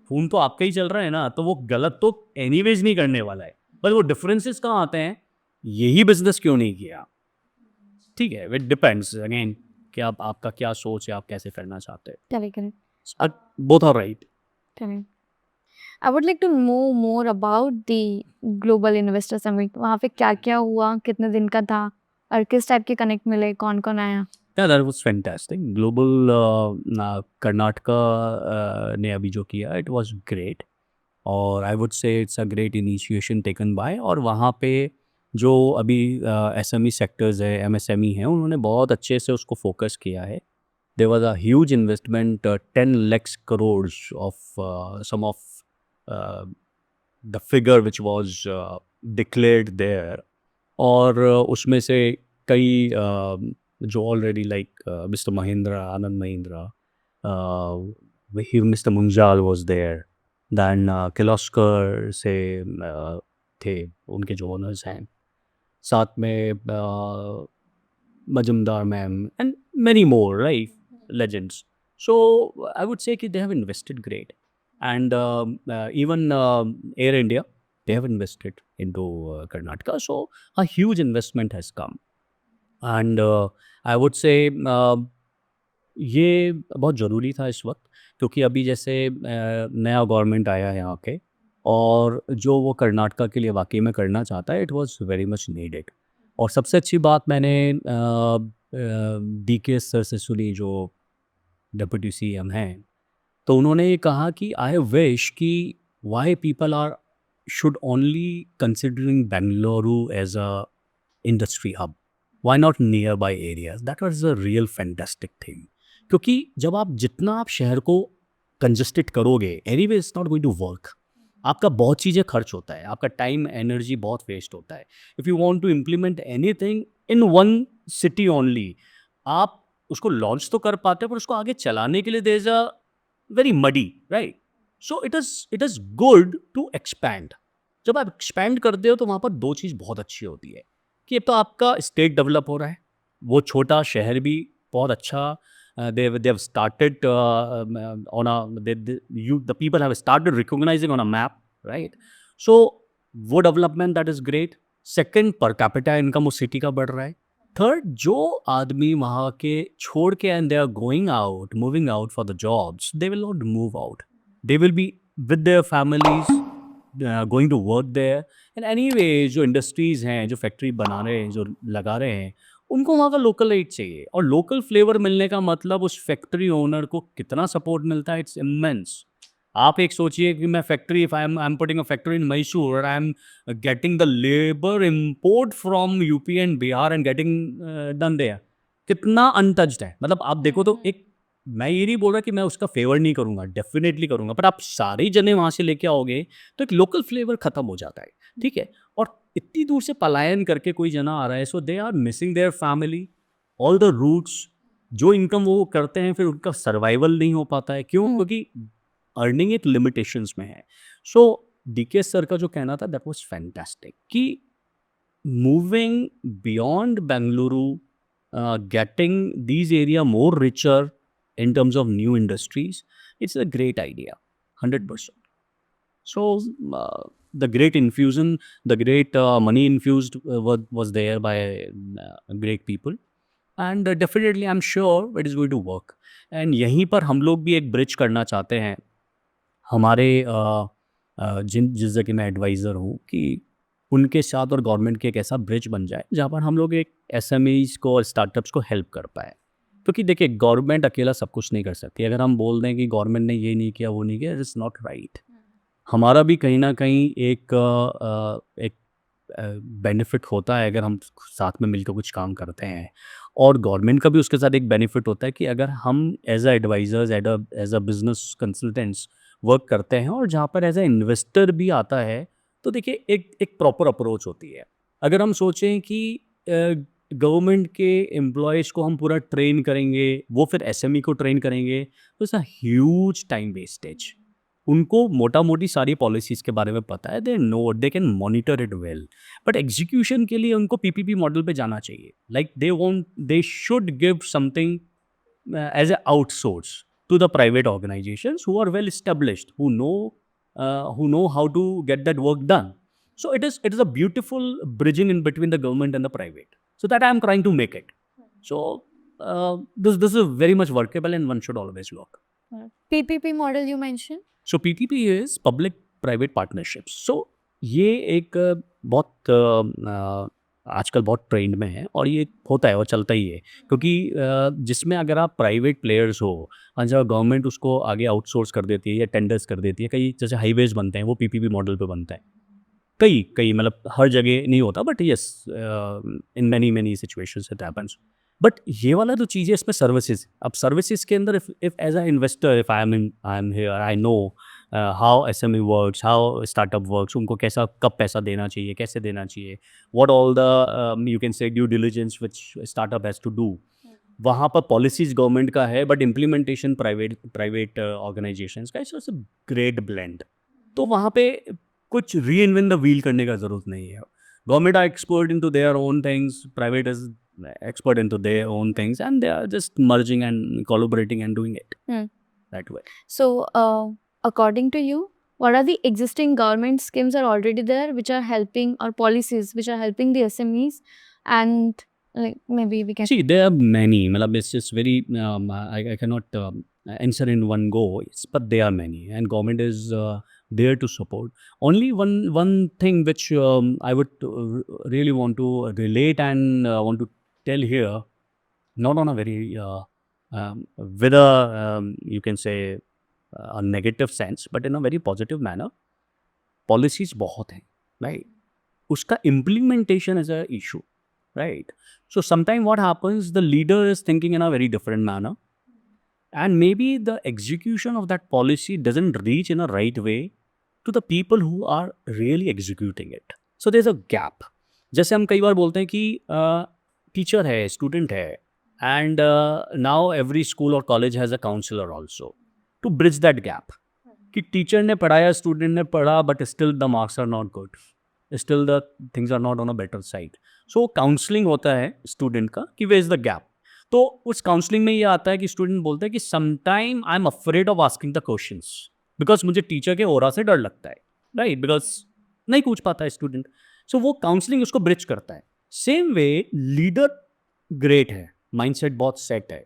खून तो आपका ही चल रहा है ना, तो वो गलत तो एनीवेज नहीं करने वाला है। बस वो डिफरेंसेस कहाँ आते हैं, यही बिजनेस क्यों नहीं किया, ठीक है। इट डिपेंड्स अगेन कि आप आपका क्या सोच है, आप कैसे करना चाहते हैं। Both are right. I would like to know more about the global investor summit. वहाँ पे क्या क्या हुआ, कितने दिन का था और किस टाइप के कनेक्ट मिले, कौन कौन आया? Yeah, that was fantastic. Global Karnataka ने अभी जो किया, it was great. और I would say it's a great initiation taken by, और वहाँ पे जो अभी SME सेक्टर्स है, MSME हैं, उन्होंने बहुत अच्छे से उसको फोकस किया है। There was a huge investment, 10 lakhs crores of some of the figure which was declared there, और उसमें से कई जो already like mister Mahindra, Anand Mahindra, Mr. Munjal was there. Then Kirloskar से थे उनके जो ओनर्स हैं, साथ में Majumdar ma'am and many more, right? Legends. So I would say that they have invested great, and even Air India, they have invested into Karnataka. So a huge investment has come, and I would say ये बहुत ज़रूरी था इस वक्त, क्योंकि अभी जैसे नया गवर्नमेंट आया है यहाँ के, और जो वो कर्नाटका के लिए वाकई में करना चाहता है, it was very much needed. और सबसे अच्छी बात मैंने डीके सर से सुनी, जो डिप्टी सीएम हैं, तो उन्होंने ये कहा कि आई विश कि why people are should only considering Bengaluru as a industry hub, why not nearby areas. That was a real fantastic thing, क्योंकि जब आप जितना आप शहर को कंजस्टेड करोगे, anyway it's not going to work. आपका बहुत चीज़ें खर्च होता है, आपका टाइम एनर्जी बहुत वेस्ट होता है। If you want to implement anything in one city only, आप उसको लॉन्च तो कर पाते हैं, पर उसको आगे चलाने के लिए there is a very muddy, right? So it is good to expand. जब आप एक्सपैंड करते हो तो वहाँ पर दो चीज़ बहुत अच्छी होती है, कि एक तो आपका स्टेट डेवलप हो रहा है, वो छोटा शहर भी बहुत अच्छा, they have started on a the people have started recognizing on a map, right? So वो development that is great. Second, per capita income उस सिटी का बढ़ रहा है। थर्ड, जो आदमी वहाँ के छोड़ के and they are going out, moving out for the jobs, they will not move out, they will be with their families going to work there. And anyway जो इंडस्ट्रीज हैं, जो फैक्ट्री बना रहे हैं, जो लगा रहे हैं, उनको वहाँ का लोकल एड चाहिए। और लोकल फ्लेवर मिलने का मतलब उस फैक्ट्री ओनर को कितना सपोर्ट मिलता है, इट्स इमेंस। आप एक सोचिए कि मैं factory, if I am putting a factory in Mysore, और I am getting the labour import from UP and Bihar and getting done there, कितना अनटच्ड है। मतलब आप देखो तो एक, मैं ये नहीं बोल रहा कि मैं उसका फेवर नहीं करूँगा, डेफिनेटली करूँगा, पर आप सारी जने वहाँ से लेके आओगे तो एक लोकल फ्लेवर खत्म हो जाता है, ठीक है? और इतनी दूर से पलायन करके कोई जना आ रहा है, so they are missing their family, all the roots. जो इनकम वो करते हैं, फिर उनका सर्वाइवल नहीं हो पाता है। क्यों? क्योंकि अर्निंग एक लिमिटेशंस में है। सो डीके सर का जो कहना था, दैट वाज फैंटास्टिक, कि moving beyond Bengaluru, getting these area more richer in terms of new industries, it's a great idea, 100%. So the great infusion, the great money infused was there by great people, and definitely I'm sure it is going to work. And यहीं पर हम लोग भी एक bridge करना चाहते हैं, हमारे जिस जगह मैं एडवाइज़र हूँ, कि उनके साथ और गवर्नमेंट के एक ऐसा ब्रिज बन जाए जहाँ पर हम लोग एक एसएमईज़ को और स्टार्टअप्स को हेल्प कर पाए। क्योंकि देखिए, गवर्नमेंट अकेला सब कुछ नहीं कर सकती। अगर हम बोल दें कि गवर्नमेंट ने ये नहीं किया, वो नहीं किया, इट्स नॉट राइट। हमारा भी कहीं न कहीं एक बेनिफिट होता है अगर हम साथ में मिलकर कुछ काम करते हैं, और गवर्नमेंट का भी उसके साथ एक बेनिफिट होता है कि अगर हम as a advisers, as a business consultants work करते हैं, और जहाँ पर एज अ इन्वेस्टर भी आता है, तो देखिए एक प्रॉपर अप्रोच होती है। अगर हम सोचें कि गवर्नमेंट के एम्प्लॉयज़ को हम पूरा ट्रेन करेंगे, वो फिर एसएमई को ट्रेन करेंगे, तो it's a huge time wastage. उनको मोटा-मोटी सारी पॉलिसीज़ के बारे में पता है, they know, they can monitor it well, but execution के लिए उनको पीपीपी मॉडल पे जाना चाहिए। Like they should give something as a outsource to the private organizations who are well established, who know how to get that work done. So it is a beautiful bridging in between the government and the private. So that I am trying to make it. So this is very much workable, and one should always work. PPP model you mentioned? So PPP is public private partnerships. So ये एक आजकल बहुत trend में है, और ये होता है और चलता ही है, क्योंकि जिसमें अगर आप प्राइवेट प्लेयर्स हो, और जब गवर्नमेंट उसको आगे आउटसोर्स कर देती है या टेंडर्स कर देती है, कई जैसे हाईवेज बनते हैं वो पीपीपी मॉडल पे बनता है, कई कई मतलब हर जगह नहीं होता, but yes, in many situations it happens. But ये वाला जो चीज़ है, इसमें सर्विसेज, अब सर्विसेज के अंदर if as a investor, if I am here, I know how SME works, how startup works, उनको कैसा कब पैसा देना चाहिए, कैसे देना चाहिए, what all the you can say due diligence which startup has to do. वहाँ पर पॉलिसीज गवर्नमेंट का है बट इम्प्लीमेंटेशन प्राइवेट ऑर्गेनाइजेशंस का, इट्स अ ग्रेट ब्लेंड। तो वहाँ पे कुछ री इन्वेंट द व्हील करने का ज़रूरत नहीं है। Government are expert in to their own things, private is expert into their own things, and they are just merging and collaborating and doing it Hmm. that way. So, according to you, what are the existing government schemes are already there which are helping, or policies which are helping the SMEs? And like maybe we can See, there are many. Matlab, it's just very. I cannot answer in one go. But there are many, and government is there to support. Only one thing which I would really want to relate and want to tell here, not on a very with a you can say a negative sense, but in a very positive manner. Policies बहुत हैं, right? उसका implementation is a issue, right? So sometime what happens, the leader is thinking in a very different manner, and maybe the execution of that policy doesn't reach in a right way to the people who are really executing it. So there's a gap. जैसे हम कई बार बोलते हैं कि teacher है, student है, and now every school or college has a counselor also to bridge that gap. कि teacher ने पढ़ाया, स्टूडेंट ने पढ़ा, but still the marks are not good, still the things are not on a better side. So counselling होता है student का कि where is the gap. तो उस काउंसलिंग में ये आता है कि स्टूडेंट बोलता है कि sometime I am afraid of asking the questions because मुझे टीचर के ओरा से डर लगता है, राइट? बिकॉज नहीं पूछ पाता है स्टूडेंट। सो वो काउंसलिंग उसको ब्रिज करता है। सेम वे लीडर ग्रेट है, माइंडसेट बहुत सेट है,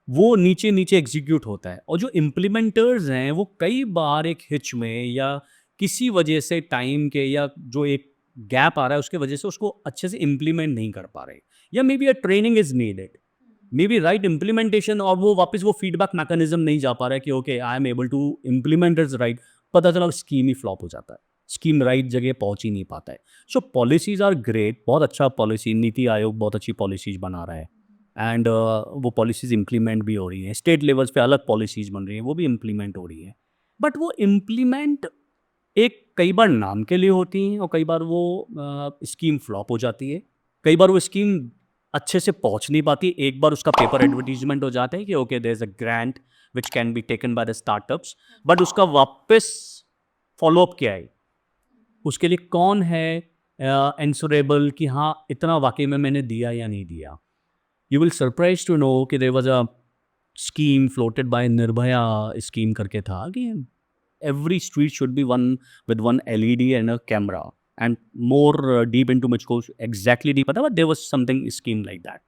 वो नीचे नीचे एग्जीक्यूट होता है, और जो इम्प्लीमेंटर्स हैं वो कई बार एक हिच में या किसी वजह से टाइम के या जो एक गैप आ रहा है उसके वजह से उसको अच्छे से इम्प्लीमेंट नहीं कर पा रहे, या may be a training is needed, may be right implementation, और वो वापस वो फीडबैक मैकेनिज्म नहीं जा पा रहा है कि okay I am able to implement is right, पता चला स्कीम ही फ्लॉप हो जाता है, स्कीम राइट जगह पहुंच ही नहीं पाता है। सो पॉलिसीज आर ग्रेट, बहुत अच्छा पॉलिसी, नीति आयोग बहुत अच्छी पॉलिसीज बना रहा है, एंड वो पॉलिसीज इम्प्लीमेंट भी हो रही हैं, स्टेट लेवल्स पे अलग पॉलिसीज बन रही हैं, वो भी इम्प्लीमेंट हो रही हैं, बट वो इम्प्लीमेंट एक कई बार नाम के लिए होती हैं, और कई बार वो स्कीम फ्लॉप हो जाती है, कई बार वो स्कीम अच्छे से पहुंच नहीं पाती। एक बार उसका पेपर एडवर्टीजमेंट हो जाता है कि okay there is a grant which can be taken by the startups, but उसका वापस फॉलोअप क्या है, उसके लिए कौन है एंसरेबल कि हाँ इतना वाकई में मैंने दिया या नहीं दिया। You will surprised to know कि there was a scheme floated by Nirbhaya scheme करके था कि every street should be one with one LED and a camera, and more deep into मुझको exactly नहीं पता, but there was something scheme like that.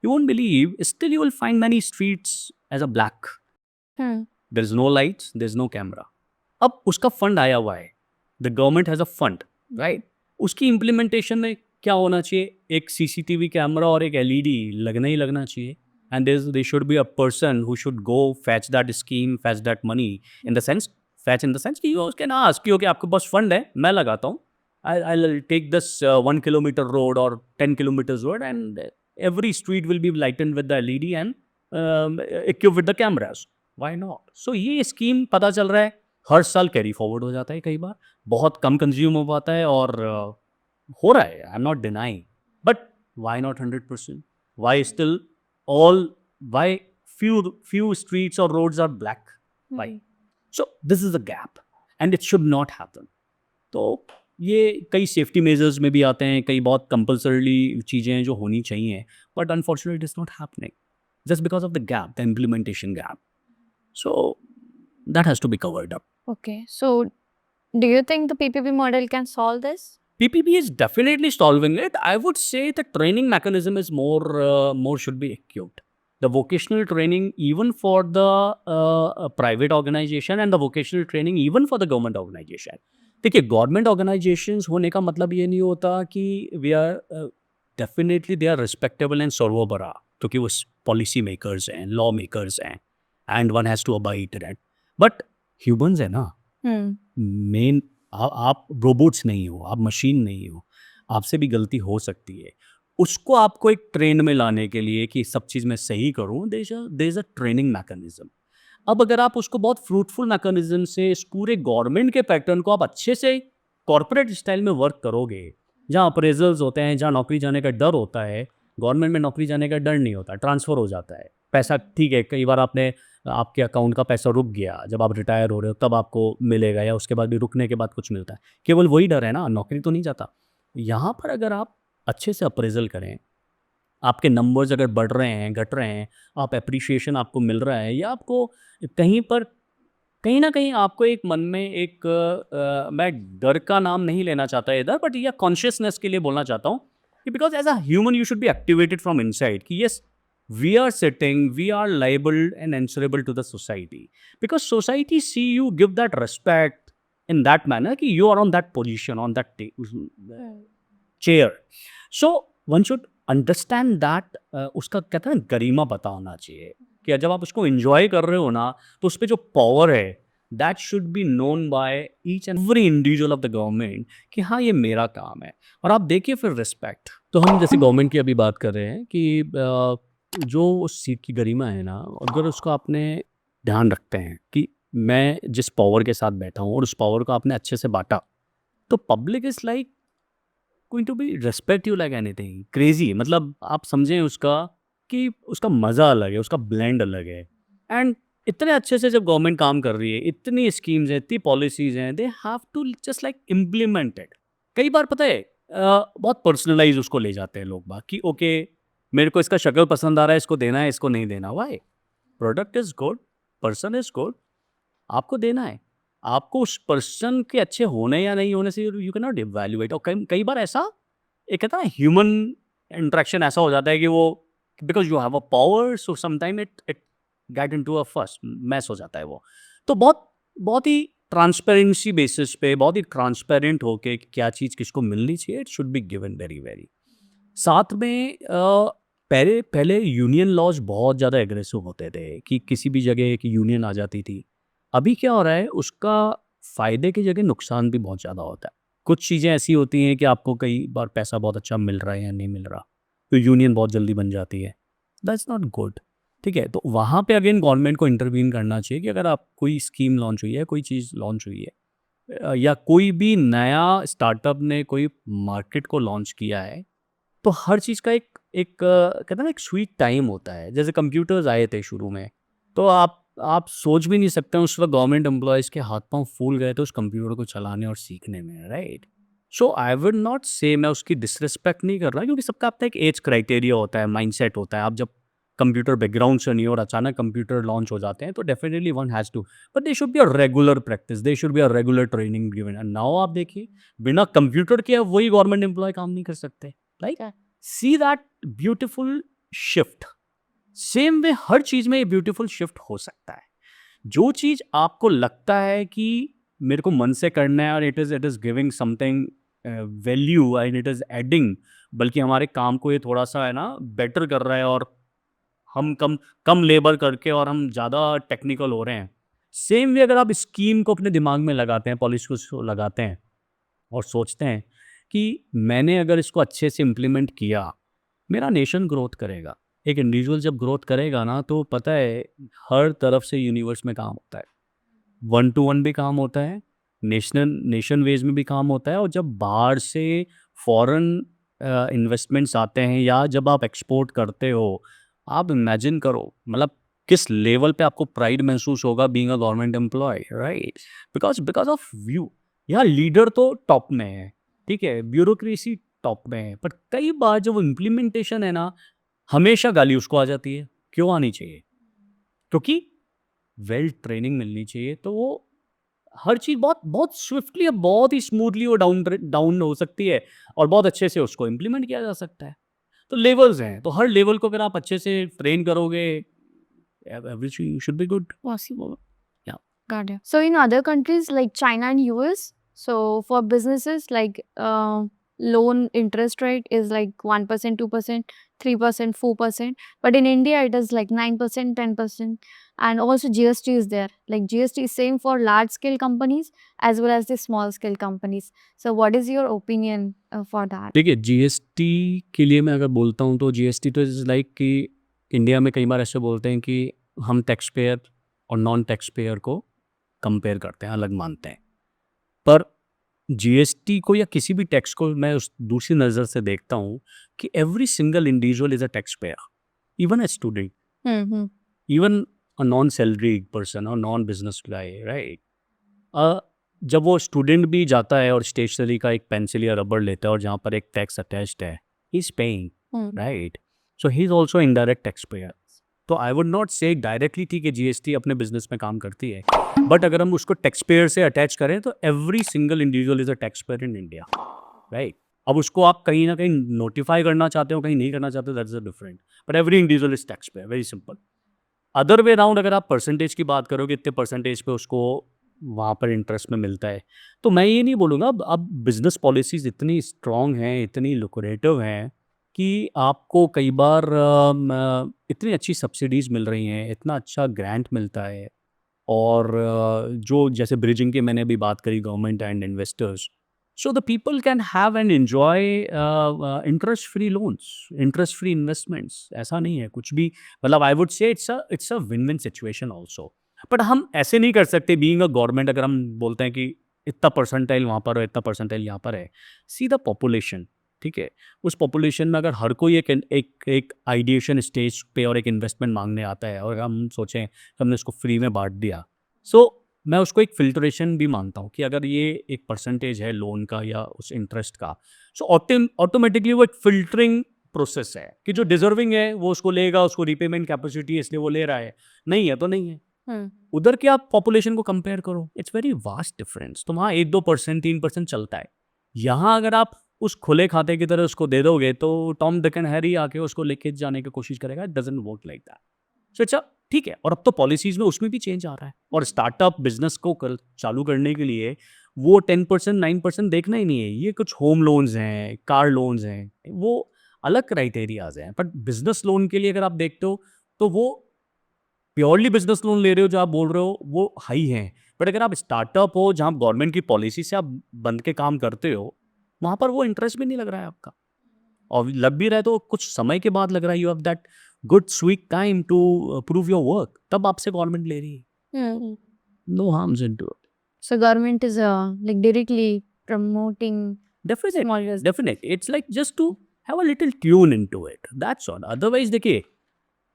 You won't believe, still you will find many streets as a black. There is no lights, there is no camera. अब उसका fund आया हुआ है, the government has a fund, right? उसकी implementation में क्या होना चाहिए, एक CCTV कैमरा और एक LED लगना ही लगना चाहिए, and they should be a person who should go fetch that scheme, fetch that money, in the sense fetch in the sense कि यू कैन आस्क कि ओके आपके पास फंड है, मैं लगाता हूँ, I take this 1 kilometre road और 10 kilometres road, and every street will be lighten with the LED and equip with the cameras, why not? So ये स्कीम पता चल रहा है हर साल कैरी फॉरवर्ड हो जाता है, कई बार बहुत कम कंज्यूम हो पाता है, और हो रहा है, I am not denying, but why not 100%? Why still all, why few streets or roads are black? Why? So this is a gap and it should not happen. तो ये कई सेफ्टी मेजर्स में भी आते हैं, कई बहुत कंपल्सरीली चीज़ें हैं जो होनी चाहिए, but unfortunately it is not happening just because of the gap, the implementation gap. So that has to be covered up. Okay, so do you think the PPP model can solve this? PPP is definitely solving it. I would say the training mechanism is more should be equipped. The vocational training even for the private organization, and the vocational training even for the government organization. देखिए government organizations होने का मतलब ये नहीं होता कि we are definitely they are respectable and सर्वोपरा, क्योंकि वो पॉलिसी मेकर्स हैं, लॉ मेकर्स हैं, and one has to abide that, but humans है ना, मेन आप रोबोट्स नहीं हो, आप मशीन नहीं हो, आपसे भी गलती हो सकती है। उसको आपको एक ट्रेन में लाने के लिए कि सब चीज़ मैं सही करूँ, there is a training mechanism. अब अगर आप उसको बहुत फ्रूटफुल मैकेनिज्म से इस पूरे गवर्नमेंट के पैटर्न को आप अच्छे से कॉर्पोरेट स्टाइल में वर्क करोगे, जहाँ अप्रेजल्स होते हैं, जहाँ नौकरी जाने का डर होता है, गवर्नमेंट में नौकरी जाने का डर नहीं होता, ट्रांसफ़र हो जाता है पैसा। ठीक है, कई बार आपके अकाउंट का पैसा रुक गया, जब आप रिटायर हो रहे हो तब आपको मिलेगा, या उसके बाद भी रुकने के बाद कुछ मिलता है। केवल वही डर है ना, नौकरी तो नहीं जाता। यहाँ पर अगर आप अच्छे से अप्रेजल करें, आपके नंबर्स अगर बढ़ रहे हैं, घट रहे हैं, आप एप्रिशिएशन आपको मिल रहा है, या आपको कहीं पर कहीं न कहीं आपको एक मन में एक मैं डर का नाम नहीं लेना चाहता इधर, बट या कॉन्शियसनेस के लिए बोलना चाहता हूँ कि because as a human you should be activated from inside कि yes, we are sitting, we are liable and answerable to the society, because society see you give that respect in that manner कि you are on that position, on that chair. So one should understand that, उसका कहते हैं ना गरिमा पता होना चाहिए कि जब आप उसको एंजॉय कर रहे हो ना, तो उस पे जो पावर है that should be known by each and every individual of the government कि हाँ ये मेरा काम है। और आप देखिए फिर रिस्पेक्ट, तो हम जैसे गवर्नमेंट की अभी बात कर रहे हैं कि जो उस सीट की गरिमा है ना, अगर उसको आपने ध्यान रखते हैं कि मैं जिस पावर के साथ बैठा हूँ और उस पावर को आपने अच्छे से बांटा, तो public is like going to be respect you like anything crazy. मतलब आप समझें उसका कि उसका मज़ा अलग है, उसका ब्लेंड अलग है। एंड इतने अच्छे से जब गवर्नमेंट काम कर रही है, इतनी स्कीम्स हैं, इतनी पॉलिसीज़ हैं, they have to just like implemented. कई बार पता है बहुत पर्सनलाइज उसको ले जाते हैं लोग बाग कि ओके, मेरे को इसका शक्ल पसंद आ रहा है, इसको देना है, इसको नहीं देना। Why? Product is good, person is good, आपको देना है। आपको उस पर्सन के अच्छे होने या नहीं होने से यू कैन नॉट इवैल्यूएट। और कई कई बार ऐसा एक कहता है ह्यूमन इंटरेक्शन ऐसा हो जाता है कि वो because you have a power, so sometime it it get into a first mess हो जाता है वो। तो बहुत बहुत ही ट्रांसपेरेंसी बेसिस पे, बहुत ही ट्रांसपेरेंट होके कि क्या चीज़ किसको मिलनी चाहिए, it should be given very very. साथ में पहले पहले यूनियन लॉज बहुत ज़्यादा एग्रेसिव होते थे कि किसी भी जगह एक यूनियन आ जाती थी। अभी क्या हो रहा है, उसका फ़ायदे की जगह नुकसान भी बहुत ज़्यादा होता है। कुछ चीज़ें ऐसी होती हैं कि आपको कई बार पैसा बहुत अच्छा मिल रहा है या नहीं मिल रहा, तो यूनियन बहुत जल्दी बन जाती है। That's not good. ठीक है, तो वहाँ पे अगेन गवर्नमेंट को इंटरवीन करना चाहिए कि अगर आप कोई स्कीम लॉन्च हुई है, कोई चीज़ लॉन्च हुई है, या कोई भी नया स्टार्टअप ने कोई मार्केट को लॉन्च किया है, तो हर चीज़ का एक एक कहते हैं ना एक स्वीट टाइम होता है। जैसे कंप्यूटर्स आए थे शुरू में, तो आप सोच भी नहीं सकते हैं, उस वक्त गवर्नमेंट एम्प्लॉयज़ के हाथ पांव फूल गए थे उस कंप्यूटर को चलाने और सीखने में, right? So I would not से, मैं उसकी डिसरिस्पेक्ट नहीं कर रहा, क्योंकि सबका अपना एक एज क्राइटेरिया होता है, माइंडसेट होता है। आप जब कंप्यूटर बैकग्राउंड से नहीं हो और अचानक कंप्यूटर लॉन्च हो जाते हैं, तो definitely one has to, but they should be a regular practice, they should be a regular training given. And now आप देखिए, बिना कंप्यूटर के अब वही गवर्नमेंट एम्प्लॉय काम नहीं कर सकते, right? See that beautiful shift. Same way हर चीज में ये ब्यूटीफुल शिफ्ट हो सकता है। जो चीज आपको लगता है कि मेरे को मन से करना है और it is giving something value and it is adding, बल्कि हमारे काम को ये थोड़ा सा है ना बेटर कर रहा है, और हम कम कम लेबर करके और हम ज़्यादा टेक्निकल हो रहे हैं। सेम वे अगर आप स्कीम को अपने दिमाग में लगाते हैं, पॉलिसी को लगाते हैं और सोचते हैं कि मैंने अगर इसको अच्छे से इम्प्लीमेंट किया, मेरा नेशन ग्रोथ करेगा। एक इंडिविजुअल जब ग्रोथ करेगा ना, तो पता है हर तरफ से यूनिवर्स में काम होता है, वन टू वन भी काम होता है, नेशन वेज में भी काम होता है। और जब बाहर से फॉरेन इन्वेस्टमेंट्स आते हैं या जब आप एक्सपोर्ट करते हो, आप इमेजिन करो मतलब किस लेवल पे आपको प्राइड महसूस होगा being a government employ, right? Because because of view. यहाँ लीडर तो टॉप में है, ठीक है, ब्यूरोक्रेसी टॉप में है, पर कई बार जब इम्प्लीमेंटेशन है ना, हमेशा गाली उसको आ जाती है। क्यों आनी चाहिए? क्योंकि वेल ट्रेनिंग मिलनी चाहिए, तो वो हर चीज़ बहुत बहुत स्विफ्टली और बहुत ही स्मूथली वो डाउन डाउन हो सकती है, और बहुत अच्छे से उसको इम्प्लीमेंट किया जा सकता है। तो लेवल्स हैं, तो हर लेवल को अगर आप अच्छे से ट्रेन करोगे, everything should be good possible. या Got it. So in other countries like China and US, so for businesses like loan interest rate is like 1%, 2%, 3%, 4%. But in India it is like 9%, 10%. And also GST is there. Like GST is same for large scale companies as well as the small scale companies. So what is your opinion for that? देखिए, GST के लिए मैं अगर बोलता हूँ, तो GST तो is like कि इंडिया में कई बार ऐसे बोलते हैं कि हम टैक्स पेयर और नॉन टैक्स पेयर को कंपेयर करते हैं, अलग मानते हैं। पर जीएसटी को या किसी भी टैक्स को मैं उस दूसरी नज़र से देखता हूँ कि every single individual is a tax payer, even a student, hmm even a non salary person और नॉन बिजनेस गाय, राइट? जब वो स्टूडेंट भी जाता है और स्टेशनरी का एक पेंसिल या रबड़ लेता है और जहाँ पर एक टैक्स अटैच्ड है, he is paying, hmm right? So he is also indirect tax payer. तो आई वुड नॉट से डायरेक्टली ठीक है जीएसटी अपने बिजनेस में काम करती है, बट अगर हम उसको टैक्स पेयर से अटैच करें तो every single individual is a tax payer in India, right? अब उसको आप कहीं ना कहीं नोटिफाई करना चाहते हो, कहीं नहीं करना चाहते, that's a different, but every individual is tax payer, very simple. Other way round अगर आप परसेंटेज की बात करोगे, इतने परसेंटेज पे उसको वहाँ पर इंटरेस्ट में मिलता है, तो मैं ये नहीं बोलूँगा। अब बिजनेस पॉलिसीज इतनी स्ट्रांग हैं, इतनी लुक्रेटिव हैं कि आपको कई बार इतनी अच्छी सब्सिडीज मिल रही हैं, इतना अच्छा ग्रांट मिलता है, और जो जैसे ब्रिजिंग की मैंने अभी बात करी, government and investors, so the people can have and enjoy interest free loans, interest free investments. ऐसा नहीं है कुछ भी, मतलब आई वुड से it's a win win situation also. But हम ऐसे नहीं कर सकते बीइंग अ गवर्नमेंट, अगर हम बोलते हैं कि इतना परसेंटाइल वहाँ पर है, इतना परसेंटाइल यहाँ पर है। सी द पॉपुलेशन, ठीक है? उस पॉपुलेशन में अगर हर कोई एक आइडिएशन स्टेज पे और एक इन्वेस्टमेंट मांगने आता है, और हम सोचें कि हमने उसको फ्री में बांट दिया, सो मैं उसको एक फ़िल्ट्रेशन भी मानता हूँ कि अगर ये एक परसेंटेज है लोन का या उस इंटरेस्ट का, सो ऑटोमेटिकली वो एक फ़िल्टरिंग प्रोसेस है कि जो डिज़र्विंग है वो उसको लेगा, उसको रीपेमेंट कैपेसिटी है इसलिए वो ले रहा है, नहीं है तो नहीं है। हम्म उधर के आप पॉपुलेशन को कंपेयर करो, इट्स वेरी वास्ट डिफरेंस। तो वहाँ 1-2%, 3% चलता है। यहाँ अगर आप उस खुले खाते की तरह उसको दे दोगे तो टॉम डिक एंड हैरी आके उसको लेके जाने की कोशिश करेगा। It doesn't work like that. So अच्छा, ठीक है। और अब तो पॉलिसीज में उसमें भी चेंज आ रहा है, और स्टार्टअप बिजनेस को चालू करने के लिए वो 10%, 9% देखना ही नहीं है। ये कुछ होम लोन्स हैं, कार लोन्स हैं, वो अलग क्राइटेरियाज हैं। बट बिजनेस लोन के लिए अगर आप देखते हो तो वो प्योरली बिजनेस लोन ले रहे हो, जो आप बोल रहे हो वो हाई है। बट अगर आप स्टार्टअप हो जहाँ गवर्नमेंट की पॉलिसी से आप बंद के काम करते हो, वहाँ पर वो इंटरेस्ट भी नहीं लग रहा है आपका, और लग भी रहा है तो कुछ समय के बाद लग रहा है। You have that good sweet time to prove your work, तब आपसे गवर्नमेंट ले रही है। Hmm no harms in to it. So government is like directly promoting definite, small business. Definite, it's like just to have a little tune in to it, that's all. Otherwise देखिए,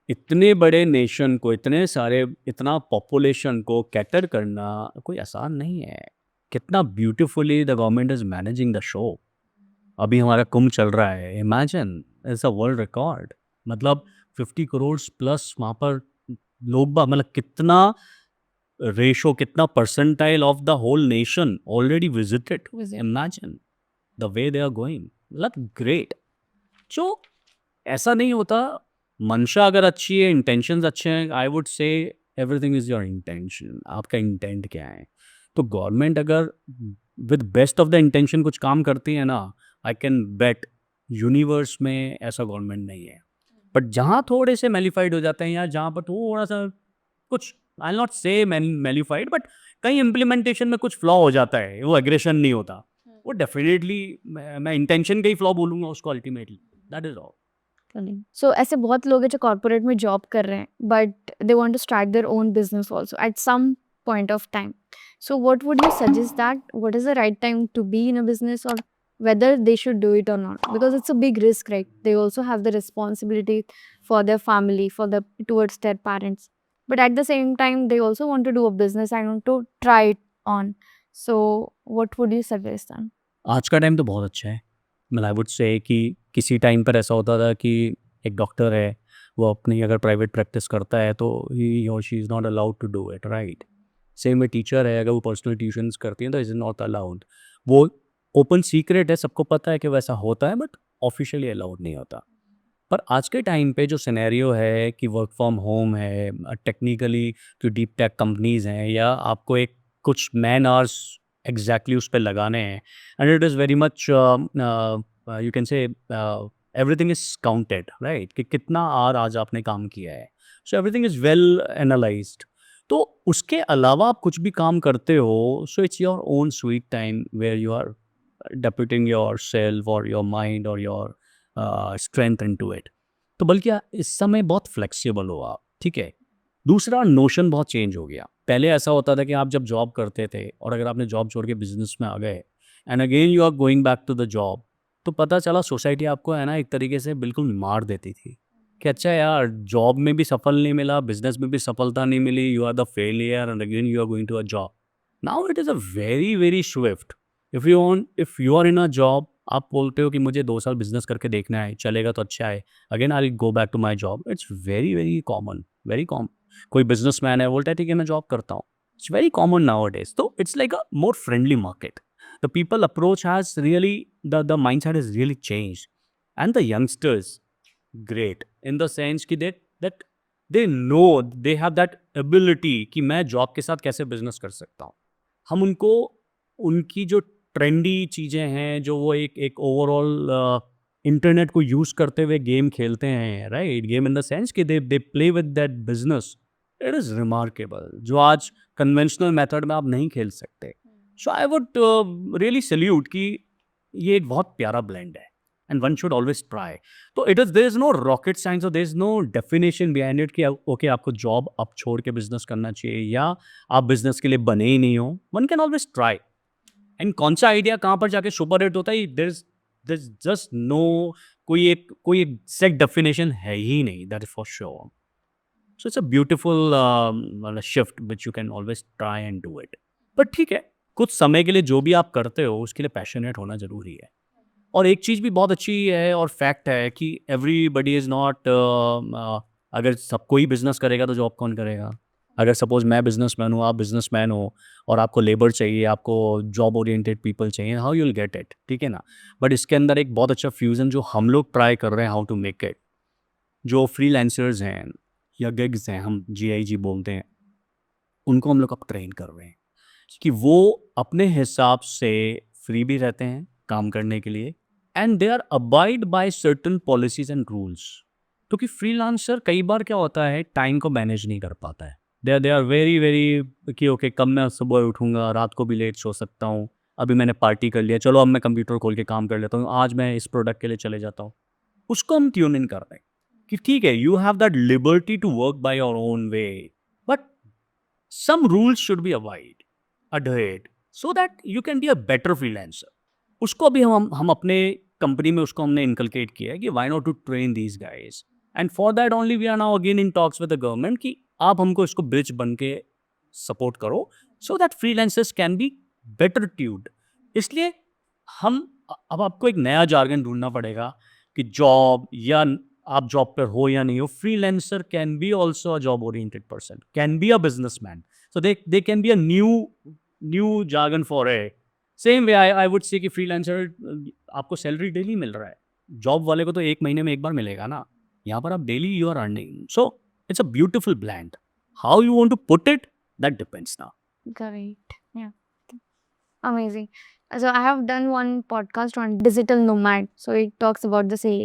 इतने बड़े nation को, इतने सारे, इतना population को cater करना कोई आसान नहीं है। कितना beautifully the government is managing the show. अभी हमारा कुंभ चल रहा है, imagine, it's a world record. मतलब 50 करोड़ प्लस वहाँ पर लोग मतलब कितना रेशो, कितना percentile of the whole nation already visited. Visit. Imagine the way they are going, मतलब ग्रेट। जो ऐसा नहीं होता, मंशा अगर अच्छी है, इंटेंशंस अच्छे हैं, आई वुड से एवरीथिंग इज योर इंटेंशन। आपका इंटेंट क्या है? तो गवर्नमेंट अगर with best of the intention कुछ काम करती है ना, आई कैन बेट यूनिवर्स में ऐसा गवर्नमेंट नहीं है। बट जहाँ थोड़े से मेलिफाइड हो जाते हैं, या जहाँ पर थोड़ा सा कुछ, आई नॉट से मेलिफाइड, बट कहीं इम्प्लीमेंटेशन में कुछ फ्लॉ हो जाता है, वो एग्रेशन नहीं होता, वो डेफिनेटली मैं इंटेंशन का ही फ्लॉ बोलूँगा उसको ultimately. That is all. So ऐसे बहुत लोग हैं जो कॉर्पोरेट में जॉब कर रहे हैं but they want to start their own business also at some point of time. So what would you suggest that what is the right time to be in a business or whether they should do it or not? Because it's a big risk, right? They also have the responsibility for their family, for the towards their parents. But at the same time, they also want to do a business and want to try it on. So what would you suggest them? आज का time तो बहुत अच्छा है। मतलब आई would say कि किसी time पर ऐसा होता था कि एक डॉक्टर है, वो अपनी अगर प्राइवेट प्रैक्टिस करता है तो ही और she is not allowed to do it, right? Same में टीचर है, अगर वो पर्सनल ट्यूशन्स करती हैं तो इज़ नॉट अलाउड। वो ओपन सीक्रेट है, सबको पता है कि वैसा होता है, बट ऑफिशियली अलाउड नहीं होता। पर आज के टाइम पे जो सिनेरियो है कि वर्क फ्रॉम होम है, टेक्निकली जो डीप टेक कंपनीज़ हैं, या आपको एक कुछ मैन आवर्स एग्जैक्टली उस पे लगाने हैं, and it is very much you can say everything is counted, right? कि कितना आर आज आपने काम किया है, so everything is well analysed. तो उसके अलावा आप कुछ भी काम करते हो, so it's your own sweet time where you are deputing yourself or your mind or your strength into it। तो बल्कि इस समय बहुत फ्लेक्सिबल हो आप, ठीक है? दूसरा, नोशन बहुत चेंज हो गया। पहले ऐसा होता था कि आप जब जॉब करते थे और अगर आपने जॉब छोड़ के बिजनेस में आ गए, and again you are going back to the job, तो पता चला सोसाइटी आपको है ना एक तरीके से बिल्कुल मार देती थी कि अच्छा यार जॉब में भी सफल नहीं मिला, बिजनेस में भी सफलता नहीं मिली, you are the failure and again you are going to a job. Now it is a very very swift. If you are in a job, आप बोलते हो कि मुझे 2 साल बिजनेस करके देखना है, चलेगा तो अच्छा है, again I go back to my job. It's very very common, very common. कोई बिजनेसमैन है बोलता है ठीक है मैं जॉब करता हूँ. It's very common now days. तो it's like a more friendly market. The people approach has really, the mindset has really changed. And the youngsters, great in the sense कि that they know, they have that ability कि मैं job के साथ कैसे business कर सकता हूँ. हम उनको उनकी जो ट्रेंडी चीज़ें हैं, जो वो एक ओवरऑल इंटरनेट को यूज़ करते हुए गेम खेलते हैं, right, game in the sense कि they play with that business. It is remarkable, जो आज कन्वेंशनल मेथड में आप नहीं खेल सकते. So I would really salute कि ये एक बहुत प्यारा ब्लेंड है and one should always try. तो it is, there is no rocket science और there is no definition behind it कि ओके आपको जॉब अब छोड़ के बिजनेस करना चाहिए या आप बिजनेस के लिए बने ही नहीं हो. One can always try. And कौन सा आइडिया कहाँ पर जाके सुपर हिट होता है, देयर इज जस्ट नो, कोई एक सेट डेफिनेशन है ही नहीं, that is for sure. So it's a beautiful shift which you can always try and do it. But ठीक है, कुछ समय के लिए जो भी आप करते हो उसके लिए पैशनेट होना ज़रूरी है. और एक चीज़ भी बहुत अच्छी है और फैक्ट है कि एवरीबडी इज़ नॉट, अगर सब कोई बिजनेस करेगा तो जॉब कौन करेगा. अगर सपोज मैं बिजनेसमैन हूँ, आप बिजनेसमैन हो और आपको लेबर चाहिए, आपको जॉब ओरिएंटेड पीपल चाहिए, how you will get it, ठीक है ना. बट इसके अंदर एक बहुत अच्छा फ्यूज़न जो हम लोग ट्राई कर रहे हैं, हाउ टू मेक इट. जो फ्रीलांसर्स हैं या गिग्स हैं, हम GIG बोलते हैं, उनको हम लोग अब ट्रेन कर रहे हैं कि वो अपने हिसाब से फ्री भी रहते हैं काम करने के लिए and they are abide by certain policies and rules. क्योंकि फ्रीलांसर कई बार क्या होता है, टाइम को मैनेज नहीं कर पाता है. दे आर वेरी वेरी कि ओके कब मैं सुबह उठूँगा, रात को भी लेट सो सकता हूँ, अभी मैंने पार्टी कर लिया, चलो अब मैं कंप्यूटर खोल के काम कर लेता हूँ, आज मैं इस प्रोडक्ट के लिए चले जाता हूँ. उसको हम ट्यून इन कर रहे हैं कि ठीक है, you have that liberty to work by your own way, but some rules should be adhered so that you can be a better freelancer. उसको अभी हम अपने कंपनी में उसको हमने इनकलकेट किया है कि why not to train these guys, and for that only we are now again in talks with the government कि आप हमको इसको ब्रिज बन के सपोर्ट करो so that freelancers can be better tuned. इसलिए हम अब आपको एक नया जार्गन ढूंढना पड़ेगा कि जॉब या आप जॉब पर हो या नहीं हो, freelancer can be also a job oriented person, can be a businessman. So they can be a new jargon for a. Same way I would say कि फ्रीलांसर आपको सैलरी डेली मिल रहा है, जॉब वाले को तो 1 महीने में एक बार मिलेगा ना. यहाँ पर आप daily you are earning. So it's a beautiful blend. How you want to put it, that depends ना. Great. Yeah. Amazing. So I have done one podcast on digital nomad. So it talks about the say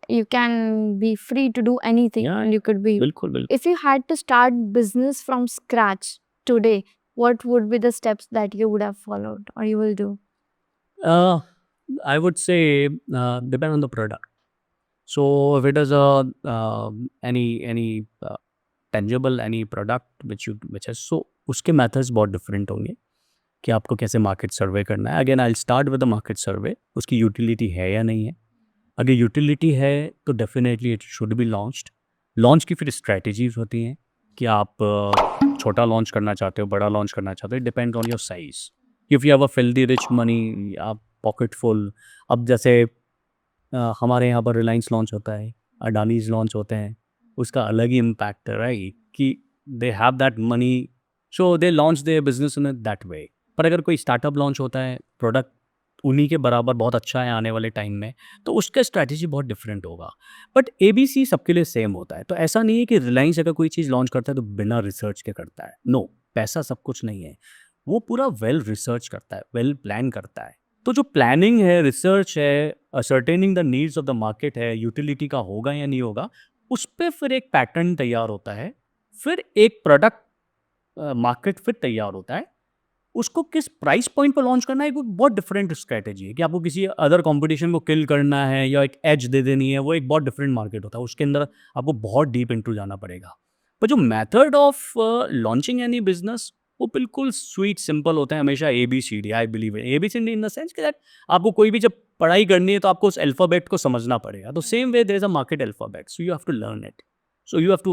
you can be free to do anything Yeah, and you could be. बिल्कुल बिल्कुल. If you had to start business from scratch today, what would be the steps that you would have followed or you will do? I would say depend on the product. So if it is any tangible any product which has, so उसके methods बहुत different होंगे कि आपको कैसे market सर्वे करना है. Again I start with the market सर्वे, उसकी utility है या नहीं है. अगर यूटिलिटी है तो definitely it should be launched. Launch की फिर स्ट्रैटेजीज होती हैं कि आप छोटा लॉन्च करना चाहते हो, बड़ा लॉन्च करना चाहते हो, depend on your size. If you have a filthy rich money, आप पॉकेट फुल. अब जैसे हमारे यहाँ पर रिलायंस लॉन्च होता है, अडानीज लॉन्च होते हैं, उसका अलग ही इम्पैक्ट है, राइट, कि they have that money, so they launch their business in that way. पर अगर कोई स्टार्टअप लॉन्च होता है, प्रोडक्ट उन्हीं के बराबर बहुत अच्छा है आने वाले टाइम में, तो उसका स्ट्रैटेजी बहुत डिफरेंट होगा. बट ABC सबके लिए सेम होता है. तो ऐसा नहीं है कि रिलायंस अगर कोई चीज़ लॉन्च करता है तो बिना रिसर्च के करता है. नो, पैसा सब कुछ नहीं है. वो पूरा वेल रिसर्च करता है, वेल प्लान करता है. तो जो प्लानिंग है, रिसर्च है, ascertaining the needs of the market है, यूटिलिटी का होगा या नहीं होगा, उस पर फिर एक पैटर्न तैयार होता है, फिर एक प्रोडक्ट मार्केट फिट तैयार होता है. उसको किस प्राइस पॉइंट पर लॉन्च करना है, एक बहुत डिफरेंट स्ट्रैटेजी है कि आपको किसी अदर कंपटीशन को किल करना है या एक एज दे देनी है. वो एक बहुत डिफरेंट मार्केट होता है, उसके अंदर आपको बहुत डीप इनटू जाना पड़ेगा. पर जो method of launching any business, वो बिल्कुल स्वीट सिंपल होते हैं हमेशा ABCD I believe ABCD in the sense कि that आपको कोई भी जब पढ़ाई करनी है तो आपको उस अल्फ़ाबेट को समझना पड़ेगा तो same way there is a market alphabet so you have to learn it so you have to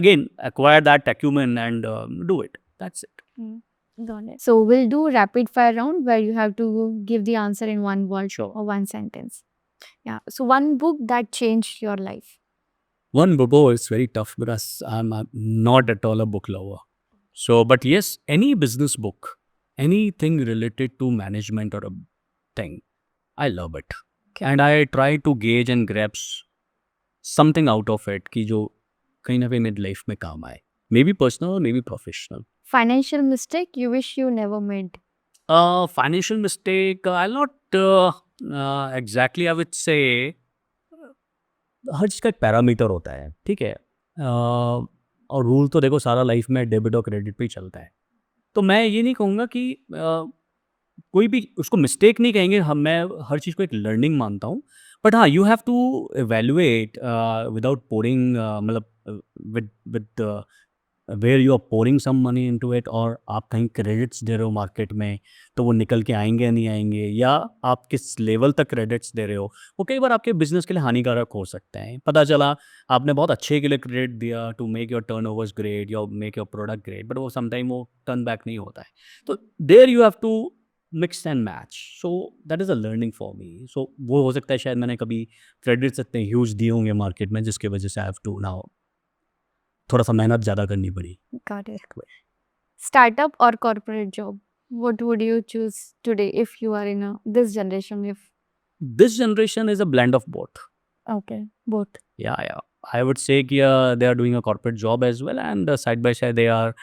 again acquire that acumen and do it that's it. Mm, got it. So we'll do rapid fire round where you have to give the answer in one word Sure. or one sentence. Yeah. So one book that changed your life. One book, oh, it's very tough because I'm not at all a book lover. So, but yes, any business book, anything related to management or a thing, I love it. Okay. And I try to gauge and grasp something out of it कि जो कहीं ना कहीं मेरी life में काम आए. Maybe personal, maybe professional. Financial mistake you wish you never made. Financial mistake, I'll not exactly, I would say, हर चीज़ का एक पैरामीटर होता है, ठीक है? और रूल तो देखो सारा लाइफ में डेबिट और क्रेडिट पे ही चलता है। तो मैं ये नहीं कहूँगा कि कोई भी उसको मिस्टेक नहीं कहेंगे हम मैं हर चीज़ को एक लर्निंग मानता हूँ। बट हाँ, you have to evaluate without pouring मतलब with where you are pouring some money into it और आप कहीं क्रेडिट्स दे रहे हो मार्केट में, तो वो निकल के आएँगे या नहीं आएँगे या आप किस लेवल तक क्रेडिट्स दे रहे हो, वो कई बार आपके बिज़नेस के लिए हानिकारक हो सकते हैं। पता चला आपने बहुत अच्छे के लिए क्रेडिट दिया to make your turnovers great या make your product great, but वो समटाइम वो टर्न बैक नहीं होता है। तो there you have to mix and match, so that is a learning for me. So वो हो सकता है शायद मैंने कभी क्रेडिट्स इतने ह्यूज दिए होंगे मार्केट में जिसकी वजह से आई हैव टू नाउ थोड़ा सा मेहनत ज़्यादा करनी पड़ी। Got it. Startup or corporate job? What would you choose today if you are in this generation? If This generation is a blend of both. okay, both. Yeah. I would say कि they are doing a corporate job as well, and side by side they are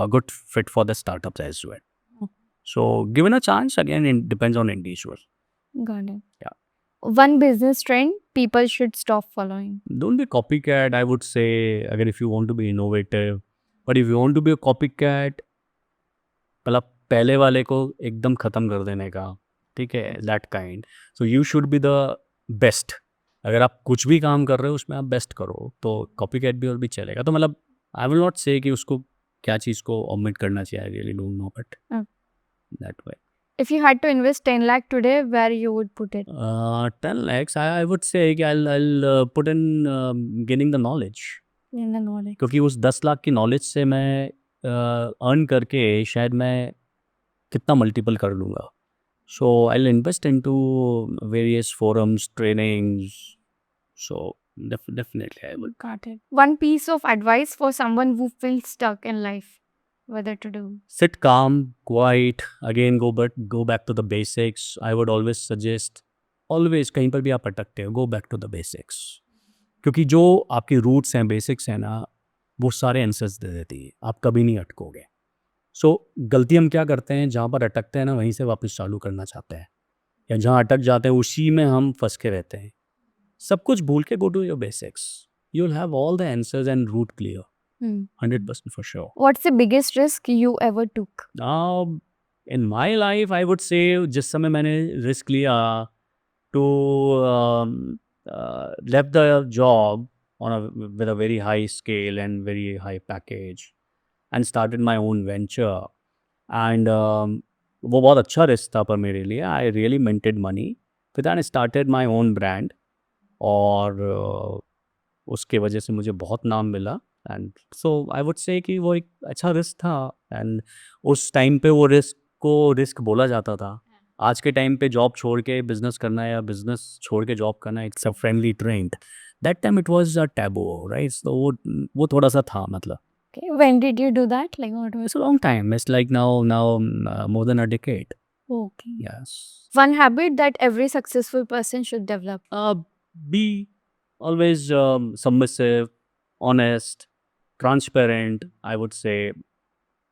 good fit for the startups as well. Oh. So given a chance, again, it depends on individual. Got it. Yeah. One business trend people should stop following. Don't be copycat. I would say again, if you want to be innovative, but if you want to be a copycat, मतलब पहले वाले को एकदम ख़त्म कर देने का, ठीक है, that kind. So you should be the best. अगर आप कुछ भी काम कर रहे हो उसमें आप बेस्ट करो तो कॉपीकैट भी और भी चलेगा। तो मतलब आई विल नॉट से कि उसको क्या चीज़ को ओमिट करना चाहिए, I really don't know but that way. If you had to invest 10 lakh today, where you would put it? 10 lakhs I would say कि I'll put in gaining the knowledge, In the knowledge. क्योंकि उस 10 लाख की knowledge से मैं earn करके शायद मैं कितना मल्टीपल कर लूँगा। So I'll invest into various forums, trainings. So definitely I would. Got it. One piece of advice for someone who feels stuck in life, whether to do. Sit calm, quiet. Again, go back to the basics. I would always suggest, always कहीं पर भी आप अटकते हो, go back to the basics. क्योंकि जो आपकी roots हैं, basics हैं ना, वो सारे आंसर्स दे देती है, आप कभी नहीं अटकोगे। सो गलती हम क्या करते हैं, जहाँ पर अटकते हैं ना वहीं से वापस चालू करना चाहते हैं, या जहाँ अटक जाते हैं उसी में हम फंस के रहते हैं। सब कुछ भूल के go to your basics, you will have all the answers and route clear, 100% for sure. What's the biggest risk you ever took? In my life I would say जिस समय मैंने रिस्क लिया to left the job with a very high scale and very high package and started my own venture and वो बहुत अच्छा risk था पर मेरे लिए। आई रियली मिंटेड मनी, फिर then started my own brand और उसके वजह से मुझे बहुत नाम मिला and so I would say कि वो एक अच्छा रिस्क था एंड उस टाइम पे वो रिस्क को रिस्क बोला जाता था। आज के टाइम पे जॉब छोड़ के बिजनेस करना या बिजनेस छोड़ के जॉब करना it's a friendly trend, that time it was a taboo, right? तो वो थोड़ा सा था मतलब। Okay. When did you do that? Like what was? It's a long time. It's like now more than a decade. Okay. Yes. One habit that every successful person should develop. Be always submissive, honest, transparent. I would say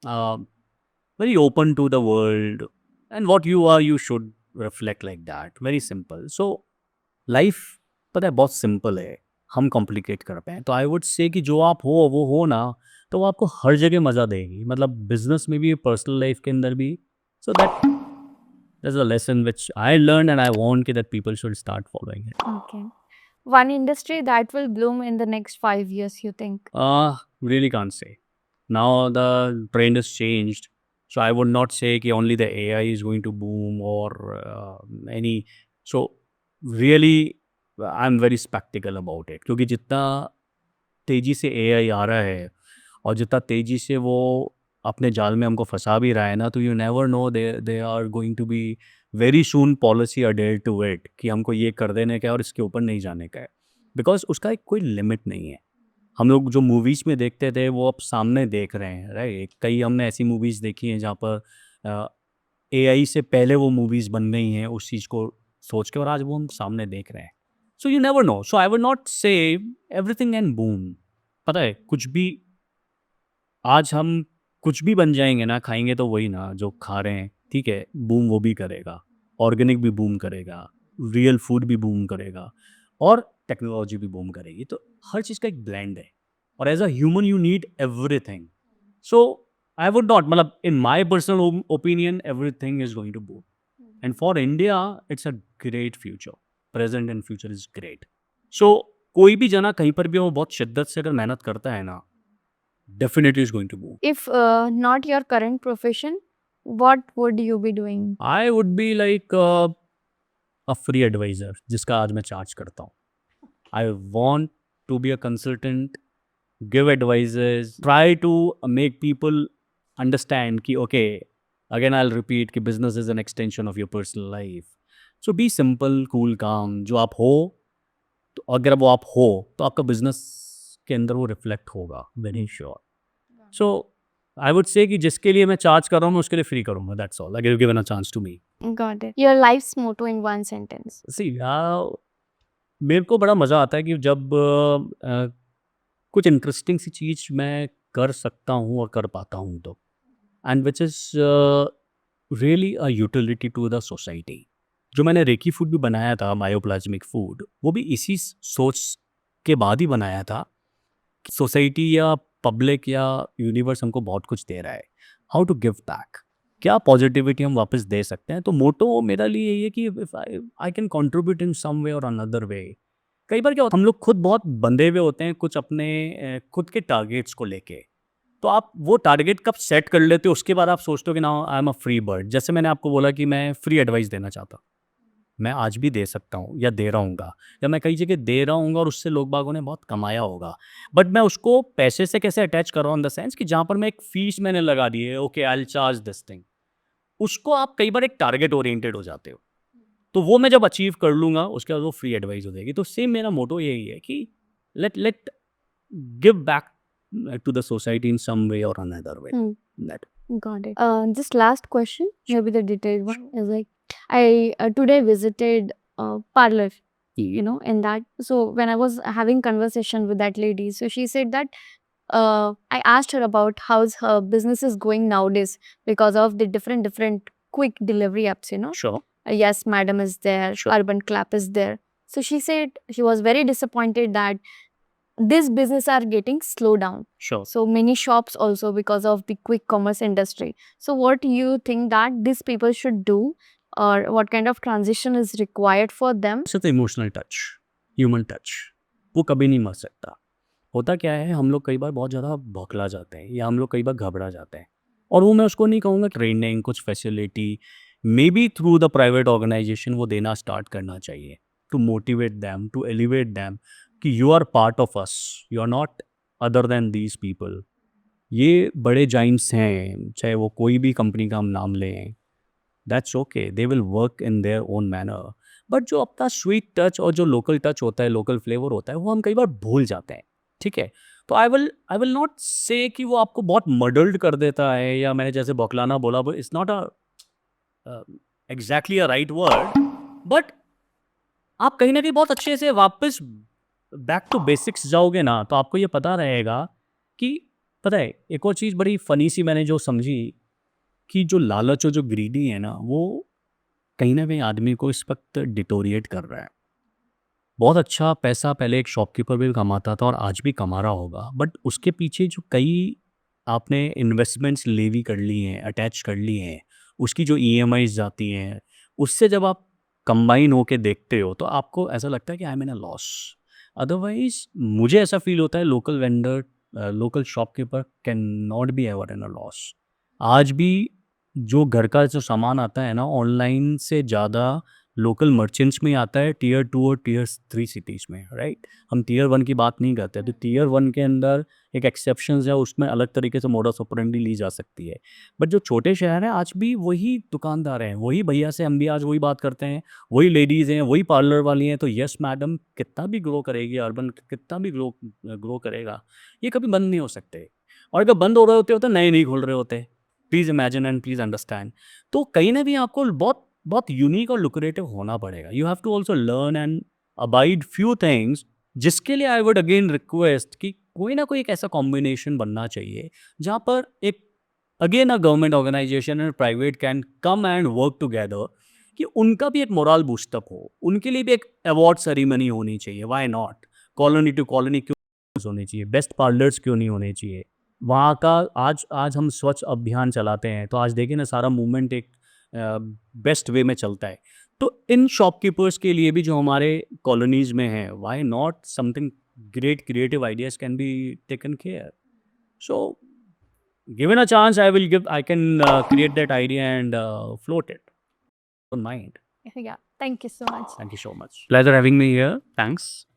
very open to the world, and what you are, you should reflect like that. Very simple. So life, पता है बहुत simple है, हम complicate करते हैं। तो आई would say कि जो आप हो वो हो ना, तो वो आपको हर जगह मज़ा देगी, मतलब बिजनेस में भी, पर्सनल लाइफ के अंदर भी। So that is a lesson which I learn and I want कि that people should start following it. Okay. One industry that will bloom in the next 5 years, you think? Really can't say. Now the trend has changed. So I would not say कि only the AI is going to boom or any. So really I'm very skeptical about it, क्योंकि जितना तेज़ी से AI आ रहा है और जितना तेज़ी से वो अपने जाल में हमको फंसा भी रहा है ना, तो you never know they are going to be very soon policy adhere to it कि हमको ये कर देने का है और इसके ऊपर नहीं जाने का है, बिकॉज उसका एक कोई लिमिट नहीं है। हम लोग जो मूवीज़ में देखते थे वो अब सामने देख रहे हैं, राइट? कई हमने ऐसी मूवीज़ देखी हैं जहाँ पर एआई से पहले वो मूवीज़ बन गई हैं उस चीज़ को सोच के, और आज वो हम सामने देख रहे हैं। So you never no, so I would not से एवरीथिंग एंड बूम। पता है, कुछ भी आज हम कुछ भी बन जाएंगे ना, खाएंगे तो वही ना जो खा रहे हैं, ठीक है? बूम वो भी करेगा, ऑर्गेनिक भी बूम करेगा, रियल फूड भी बूम करेगा और टेक्नोलॉजी भी बूम करेगी। तो हर चीज़ का एक ब्लेंड है, और as a human you need everything. So I would not, मतलब in my personal opinion everything is going to boom, and for India it's a great future. Present and future is great. So कोई भी जना कहीं पर भी वो बहुत शिद्दत से अगर मेहनत करता है ना, definitely is going to boom. If not your current profession, what would you be doing? I would be like a free advisor जिसका आज मैं चार्ज करता हूँ. I want to be a consultant, give advices, try to make people understand कि okay, again I'll repeat कि business is an extension of your personal life. So be simple, cool, calm. जो आप हो, तो अगर वो आप हो तो आपका business के अंदर वो रिफ्लेक्ट होगा, very sure. So I would say कि जिसके लिए मैं चार्ज कर रहा हूँ मैं उसके लिए फ्री करूँगा, that's all. Like, you've given a chance to me. Got it. Your life's motto in one sentence. See, मेरे को बड़ा मज़ा आता है कि जब कुछ इंटरेस्टिंग सी चीज़ मैं कर सकता हूँ और कर पाता हूँ तो, and which is really a utility to the society. जो मैंने रेकी फूड भी बनाया था, मायोप्लाज्मिक फूड, वो भी इसी सोच के बाद ही बनाया था। सोसाइटी या पब्लिक या यूनिवर्स हमको बहुत कुछ दे रहा है, हाउ टू गिव बैक, क्या पॉजिटिविटी हम वापस दे सकते हैं। तो मोटो मेरा लिए यही है कि if I can contribute in some way और अनदर वे। कई बार क्या होता है, हम लोग खुद बहुत बंधे हुए होते हैं कुछ अपने खुद के टारगेट्स को लेके। तो आप वो टारगेट कब सेट कर लेते हो, उसके बाद आप सोचते हो कि ना I am a free bird. जैसे मैंने आपको बोला कि मैं फ्री एडवाइस देना चाहता, मैं आज भी दे सकता हूँ या दे रहा हूँगा, या मैं कई जगह दे रहा हूँगा और उससे लोग बागों ने बहुत कमाया होगा, बट मैं उसको पैसे से कैसे अटैच कर रहा हूँ, इन द सेंस कि जहाँ पर मैं एक फीस मैंने लगा दी है, okay I will charge this thing, उसको आप कई बार एक टारगेट ओरिएंटेड हो जाते हो। तो वो मैं जब अचीव कर लूँगा उसके बाद वो फ्री एडवाइस हो जाएगी। तो सेम मेरा मोटो यही है कि let give back to the society in some way or another way. That. Got it. Just last question, maybe the detailed one is like, I today visited a parlor, you know, in that. So when I was having conversation with that lady, so she said that I asked her about how's her business is going nowadays because of the different quick delivery apps, you know. Sure. Yes, Madam is there, Sure. Urban Clap is there. So she said she was very disappointed that this business are getting slow down. Sure. So many shops also because of the quick commerce industry. So what do you think that these people should do, or what kind of transition is required for them? It's the emotional touch, human touch. वो कभी नहीं मर सकता। होता क्या है, हम लोग कई बार बहुत ज़्यादा बौखला जाते हैं या हम लोग कई बार घबरा जाते हैं, और वो मैं उसको नहीं कहूँगा ट्रेनिंग, कुछ facility may be through the private organization वो देना स्टार्ट करना चाहिए, to motivate them, to elevate them कि you are part of us, you are not other than these people. ये बड़े जाइंट्स हैं, चाहे वो कोई भी कंपनी का हम नाम लें, that's okay, they will work in their own manner, but जो अपना स्वीट टच और जो लोकल टच होता है, लोकल फ्लेवर होता है, वो हम कई बार भूल जाते हैं, ठीक है? तो आई विल नॉट से कि वो आपको बहुत मडल्ड कर देता है, या मैंने जैसे बौखलाना बोला, but it's not a exactly a right word, but आप कहीं ना कहीं बहुत अच्छे से वापस बैक टू बेसिक्स जाओगे ना, तो आपको ये पता रहेगा कि, पता है एक और चीज़ बड़ी फ़नी सी मैंने जो समझी, कि जो लालच और जो ग्रीडी है ना, वो कहीं ना कहीं आदमी को इस वक्त डिटोरिएट कर रहा है। बहुत अच्छा पैसा पहले एक शॉपकीपर भी कमाता था और आज भी कमा रहा होगा, बट उसके पीछे जो कई आपने इन्वेस्टमेंट्स लेवी कर ली हैं, अटैच कर ली हैं, उसकी जो ईएमआईज जाती हैं, उससे जब आप कंबाइन होके देखते हो तो आपको ऐसा लगता है कि I am in a loss. Otherwise मुझे ऐसा फील होता है local vendor, local shopkeeper can not be ever in a loss. आज भी जो घर का जो सामान आता है ना ऑनलाइन से ज़्यादा लोकल मर्चेंट्स में आता है टियर 2 और टियर 3 सिटीज़ में, राइट? हम टियर 1 की बात नहीं करते, तो टियर 1 के अंदर एक एक्सेप्शंस है, उसमें अलग तरीके से मोडस ऑपरेंडी ली जा सकती है। बट जो छोटे शहर हैं आज भी वही दुकानदार हैं, वही भैया से हम भी आज वही बात करते हैं, वही लेडीज़ हैं, वही पार्लर वाली हैं। तो यस मैडम, कितना भी ग्रो करेगी अर्बन, कितना भी ग्रो करेगा, ये कभी बंद नहीं हो सकते। और अगर बंद हो रहे होते तो नए नहीं खुल रहे होते। Please imagine and please understand. तो कहीं ना भी आपको बहुत बहुत यूनिक और लुक्रेटिव होना पड़ेगा। You have to also learn and abide few things, जिसके लिए आई वुड अगेन रिक्वेस्ट कि कोई ना कोई एक ऐसा कॉम्बिनेशन बनना चाहिए जहाँ पर एक again a government organisation and private can come and work together, कि उनका भी एक मोरल बूस्टअप हो, उनके लिए भी एक अवार्ड सेरेमनी होनी चाहिए। Why not? Colony to colony क्यों होनी चाहिए? बेस्ट पार्लर्स क्यों नहीं होने चाहिए? वहाँ का आज आज हम स्वच्छ अभियान चलाते हैं, तो आज देखिए ना सारा मूवमेंट एक बेस्ट वे में चलता है। तो इन शॉपकीपर्स के लिए भी जो हमारे कॉलोनीज़ में हैं, why not something great creative ideas can be taken care. So given a chance, I can create that idea and float it. Don't mind. Yeah, thank you so much. Thank you so much. Pleasure having me here. Thanks.